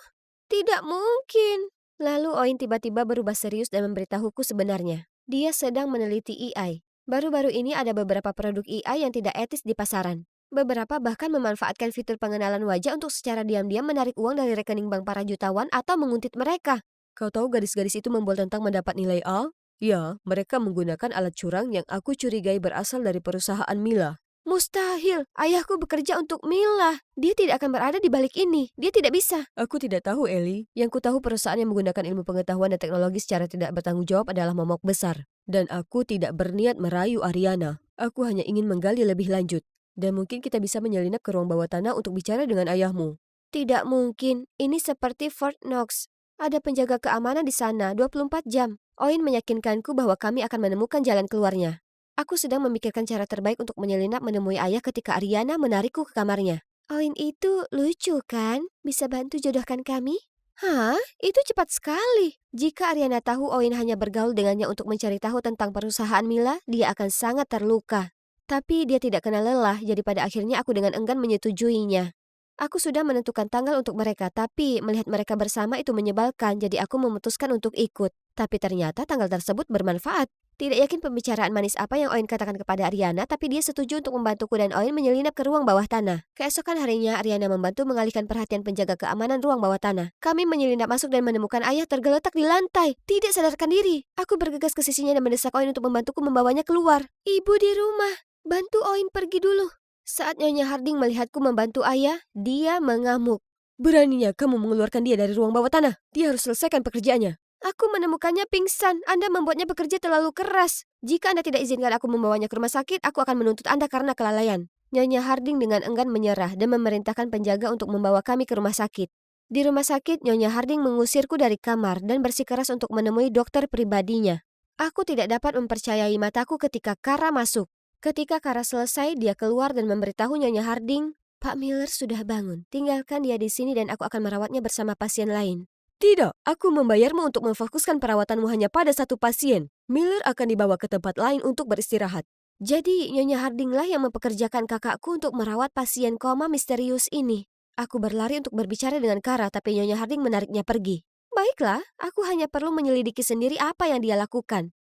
Tidak mungkin. Lalu Oin tiba-tiba berubah serius dan memberitahuku sebenarnya. Dia sedang meneliti AI. Baru-baru ini ada beberapa produk AI yang tidak etis di pasaran. Beberapa bahkan memanfaatkan fitur pengenalan wajah untuk secara diam-diam menarik uang dari rekening bank para jutawan atau menguntit mereka. Kau tahu gadis-gadis itu membual tentang mendapat nilai A? Ya, mereka menggunakan alat curang yang aku curigai berasal dari perusahaan Mila. Mustahil, ayahku bekerja untuk Mila. Dia tidak akan berada di balik ini. Dia tidak bisa. Aku tidak tahu, Eli. Yang ku tahu perusahaan yang menggunakan ilmu pengetahuan dan teknologi secara tidak bertanggung jawab adalah momok besar. Dan aku tidak berniat merayu Ariana. Aku hanya ingin menggali lebih lanjut. Dan mungkin kita bisa menyelinap ke ruang bawah tanah untuk bicara dengan ayahmu. Tidak mungkin. Ini seperti Fort Knox. Ada penjaga keamanan di sana 24 jam. Oin meyakinkanku bahwa kami akan menemukan jalan keluarnya. Aku sedang memikirkan cara terbaik untuk menyelinap menemui ayah ketika Ariana menarikku ke kamarnya. Oin itu lucu kan? Bisa bantu jodohkan kami? Hah? Itu cepat sekali. Jika Ariana tahu Oin hanya bergaul dengannya untuk mencari tahu tentang perusahaan Mila, dia akan sangat terluka. Tapi dia tidak kenal lelah, jadi pada akhirnya aku dengan enggan menyetujuinya. Aku sudah menentukan tanggal untuk mereka, tapi melihat mereka bersama itu menyebalkan, jadi aku memutuskan untuk ikut. Tapi ternyata tanggal tersebut bermanfaat. Tidak yakin pembicaraan manis apa yang Oin katakan kepada Ariana, tapi dia setuju untuk membantuku dan Oin menyelinap ke ruang bawah tanah. Keesokan harinya, Ariana membantu mengalihkan perhatian penjaga keamanan ruang bawah tanah. Kami menyelinap masuk dan menemukan ayah tergeletak di lantai. Tidak sadarkan diri. Aku bergegas ke sisinya dan mendesak Oin untuk membantuku membawanya keluar. Ibu di rumah. Bantu Oin pergi dulu. Saat Nyonya Harding melihatku membantu ayah, dia mengamuk. Beraninya kamu mengeluarkan dia dari ruang bawah tanah. Dia harus selesaikan pekerjaannya. Aku menemukannya pingsan. Anda membuatnya bekerja terlalu keras. Jika Anda tidak izinkan aku membawanya ke rumah sakit, aku akan menuntut Anda karena kelalaian. Nyonya Harding dengan enggan menyerah dan memerintahkan penjaga untuk membawa kami ke rumah sakit. Di rumah sakit, Nyonya Harding mengusirku dari kamar dan bersikeras untuk menemui dokter pribadinya. Aku tidak dapat mempercayai mataku ketika Kara masuk. Ketika Kara selesai, dia keluar dan memberitahu Nyonya Harding, Pak Miller sudah bangun. Tinggalkan dia di sini dan aku akan merawatnya bersama pasien lain. Tidak, aku membayarmu untuk memfokuskan perawatanmu hanya pada satu pasien. Miller akan dibawa ke tempat lain untuk beristirahat. Jadi, Nyonya Hardinglah yang mempekerjakan kakakku untuk merawat pasien koma misterius ini. Aku berlari untuk berbicara dengan Kara, tapi Nyonya Harding menariknya pergi. Baiklah, aku hanya perlu menyelidiki sendiri apa yang dia lakukan.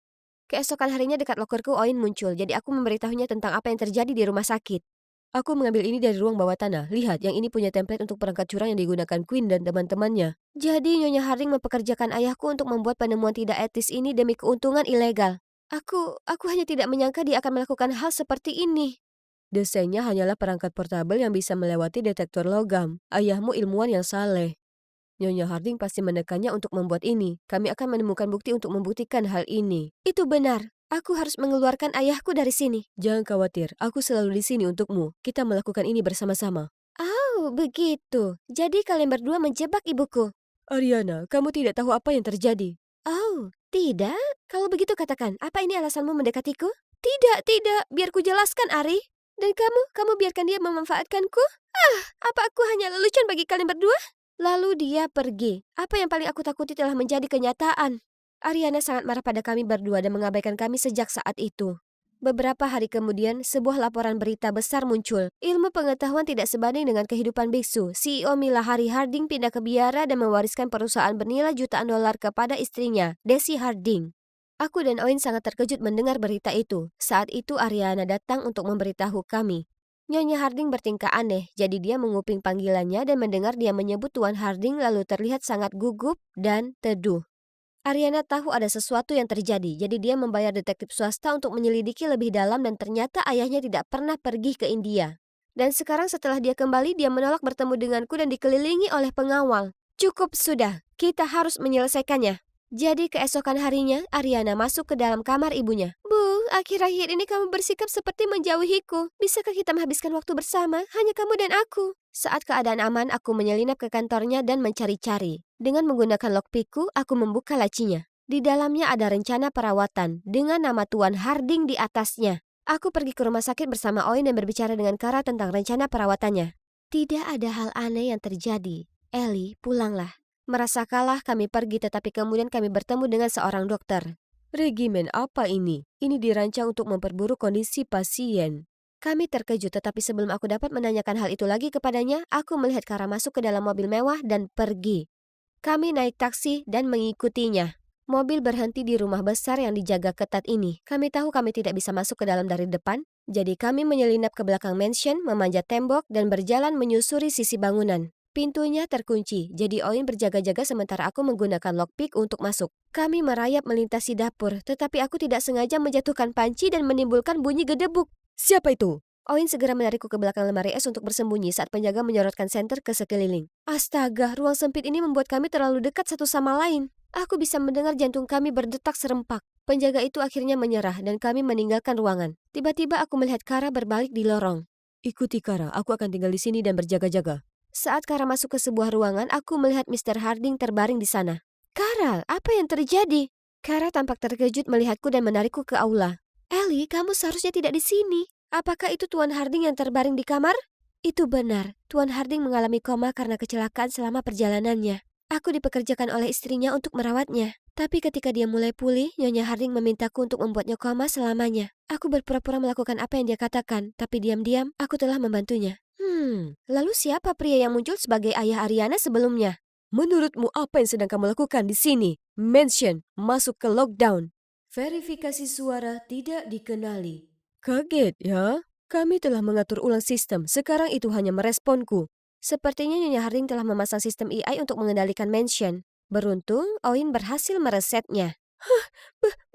Keesokan harinya dekat lokerku Oin muncul, jadi aku memberitahunya tentang apa yang terjadi di rumah sakit. Aku mengambil ini dari ruang bawah tanah. Lihat, yang ini punya template untuk perangkat curang yang digunakan Queen dan teman-temannya. Jadi Nyonya Harding mempekerjakan ayahku untuk membuat penemuan tidak etis ini demi keuntungan ilegal. Aku hanya tidak menyangka dia akan melakukan hal seperti ini. Desainnya hanyalah perangkat portabel yang bisa melewati detektor logam. Ayahmu ilmuwan yang saleh. Nyonya Harding pasti menekannya untuk membuat ini. Kami akan menemukan bukti untuk membuktikan hal ini. Itu benar. Aku harus mengeluarkan ayahku dari sini. Jangan khawatir, aku selalu di sini untukmu. Kita melakukan ini bersama-sama. Oh, begitu. Jadi kalian berdua menjebak ibuku. Ariana, kamu tidak tahu apa yang terjadi. Oh, tidak? Kalau begitu katakan, apa ini alasanmu mendekatiku? Tidak. Biar ku jelaskan, Ari. Dan kamu biarkan dia memanfaatkanku? Apa aku hanya lelucon bagi kalian berdua? Lalu dia pergi. Apa yang paling aku takuti telah menjadi kenyataan. Ariana sangat marah pada kami berdua dan mengabaikan kami sejak saat itu. Beberapa hari kemudian, sebuah laporan berita besar muncul. Ilmu pengetahuan tidak sebanding dengan kehidupan biksu. CEO Mila Hari Harding pindah ke biara dan mewariskan perusahaan bernilai jutaan dolar kepada istrinya, Desi Harding. Aku dan Oin sangat terkejut mendengar berita itu. Saat itu Ariana datang untuk memberitahu kami. Nyonya Harding bertingkah aneh, jadi dia menguping panggilannya dan mendengar dia menyebut Tuan Harding lalu terlihat sangat gugup dan teduh. Ariana tahu ada sesuatu yang terjadi, jadi dia membayar detektif swasta untuk menyelidiki lebih dalam dan ternyata ayahnya tidak pernah pergi ke India. Dan sekarang setelah dia kembali, dia menolak bertemu denganku dan dikelilingi oleh pengawal. Cukup sudah, kita harus menyelesaikannya. Jadi keesokan harinya, Ariana masuk ke dalam kamar ibunya. Bu, akhir-akhir ini kamu bersikap seperti menjauhiku. Bisakah kita menghabiskan waktu bersama, hanya kamu dan aku? Saat keadaan aman, aku menyelinap ke kantornya dan mencari-cari. Dengan menggunakan lockpickku, aku membuka lacinya. Di dalamnya ada rencana perawatan dengan nama Tuan Harding di atasnya. Aku pergi ke rumah sakit bersama Oin dan berbicara dengan Kara tentang rencana perawatannya. Tidak ada hal aneh yang terjadi. Ellie, pulanglah. Merasa kalah, kami pergi tetapi kemudian kami bertemu dengan seorang dokter. Regimen apa ini? Ini dirancang untuk memperburuk kondisi pasien. Kami terkejut tetapi sebelum aku dapat menanyakan hal itu lagi kepadanya, aku melihat Kara masuk ke dalam mobil mewah dan pergi. Kami naik taksi dan mengikutinya. Mobil berhenti di rumah besar yang dijaga ketat ini. Kami tahu kami tidak bisa masuk ke dalam dari depan, jadi kami menyelinap ke belakang mansion, memanjat tembok, dan berjalan menyusuri sisi bangunan. Pintunya terkunci, jadi Oin berjaga-jaga sementara aku menggunakan lockpick untuk masuk. Kami merayap melintasi dapur, tetapi aku tidak sengaja menjatuhkan panci dan menimbulkan bunyi gedebuk. Siapa itu? Oin segera menarikku ke belakang lemari es untuk bersembunyi saat penjaga menyorotkan senter ke sekeliling. Astaga, ruang sempit ini membuat kami terlalu dekat satu sama lain. Aku bisa mendengar jantung kami berdetak serempak. Penjaga itu akhirnya menyerah dan kami meninggalkan ruangan. Tiba-tiba aku melihat Kara berbalik di lorong. Ikuti Kara, aku akan tinggal di sini dan berjaga-jaga. Saat Kara masuk ke sebuah ruangan, aku melihat Mr. Harding terbaring di sana. Kara, apa yang terjadi? Kara tampak terkejut melihatku dan menarikku ke aula. Ellie, kamu seharusnya tidak di sini. Apakah itu Tuan Harding yang terbaring di kamar? Itu benar, Tuan Harding mengalami koma karena kecelakaan selama perjalanannya. Aku dipekerjakan oleh istrinya untuk merawatnya. Tapi ketika dia mulai pulih, Nyonya Harding memintaku untuk membuatnya koma selamanya. Aku berpura-pura melakukan apa yang dia katakan, tapi diam-diam aku telah membantunya. Lalu siapa pria yang muncul sebagai ayah Ariana sebelumnya? Menurutmu apa yang sedang kamu lakukan di sini? Mention, masuk ke lockdown. Verifikasi suara tidak dikenali. Kaget ya? Kami telah mengatur ulang sistem, sekarang itu hanya meresponku. Sepertinya Nyonya Harding telah memasang sistem AI untuk mengendalikan Mansion. Beruntung, Oin berhasil meresetnya.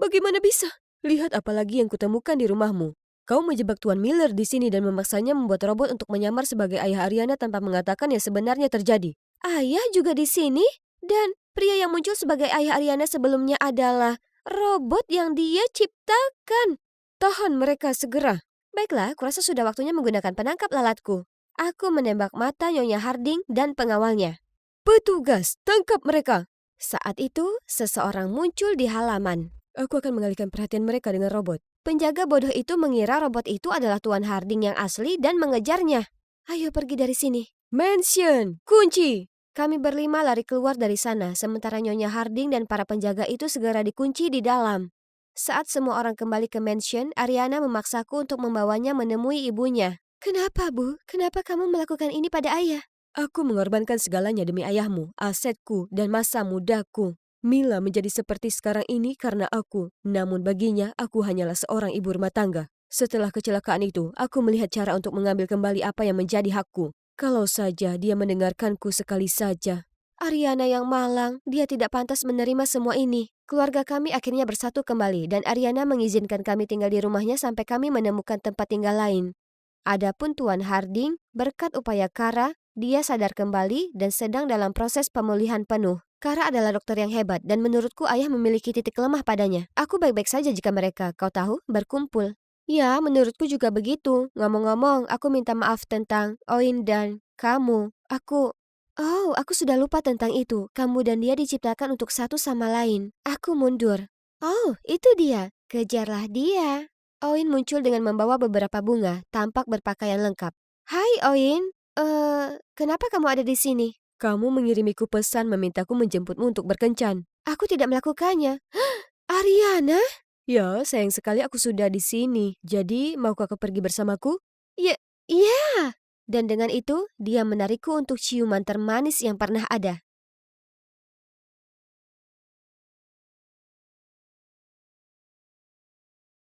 Bagaimana bisa? Lihat apa lagi yang kutemukan di rumahmu. Kau menjebak Tuan Miller di sini dan memaksanya membuat robot untuk menyamar sebagai ayah Ariana tanpa mengatakan yang sebenarnya terjadi. Ayah juga di sini? Dan pria yang muncul sebagai ayah Ariana sebelumnya adalah robot yang dia ciptakan. Tahan mereka segera. Baiklah, kurasa sudah waktunya menggunakan penangkap lalatku. Aku menembak mata Nyonya Harding dan pengawalnya. Petugas, tangkap mereka! Saat itu, seseorang muncul di halaman. Aku akan mengalihkan perhatian mereka dengan robot. Penjaga bodoh itu mengira robot itu adalah Tuan Harding yang asli dan mengejarnya. Ayo pergi dari sini. Mansion, kunci! Kami berlima lari keluar dari sana, sementara Nyonya Harding dan para penjaga itu segera dikunci di dalam. Saat semua orang kembali ke mansion, Ariana memaksaku untuk membawanya menemui ibunya. Kenapa, Bu? Kenapa kamu melakukan ini pada ayah? Aku mengorbankan segalanya demi ayahmu, asetku, dan masa mudaku. Mila menjadi seperti sekarang ini karena aku, namun baginya aku hanyalah seorang ibu rumah tangga. Setelah kecelakaan itu, aku melihat cara untuk mengambil kembali apa yang menjadi hakku. Kalau saja dia mendengarkanku sekali saja. Ariana yang malang, dia tidak pantas menerima semua ini. Keluarga kami akhirnya bersatu kembali dan Ariana mengizinkan kami tinggal di rumahnya sampai kami menemukan tempat tinggal lain. Adapun Tuan Harding, berkat upaya Kara, dia sadar kembali dan sedang dalam proses pemulihan penuh. Kara adalah dokter yang hebat dan menurutku ayah memiliki titik lemah padanya. Aku baik-baik saja jika mereka, kau tahu, berkumpul. Ya, menurutku juga begitu. Ngomong-ngomong, aku minta maaf tentang Oin dan kamu. Aku sudah lupa tentang itu. Kamu dan dia diciptakan untuk satu sama lain. Aku mundur. Oh, itu dia. Kejarlah dia. Oin muncul dengan membawa beberapa bunga, tampak berpakaian lengkap. Hai Oin, kenapa kamu ada di sini? Kamu mengirimiku pesan memintaku menjemputmu untuk berkencan. Aku tidak melakukannya. Ariana? Ya, sayang sekali aku sudah di sini. Jadi, maukah kau pergi bersamaku? Ya, iya. Dan dengan itu, dia menarikku untuk ciuman termanis yang pernah ada.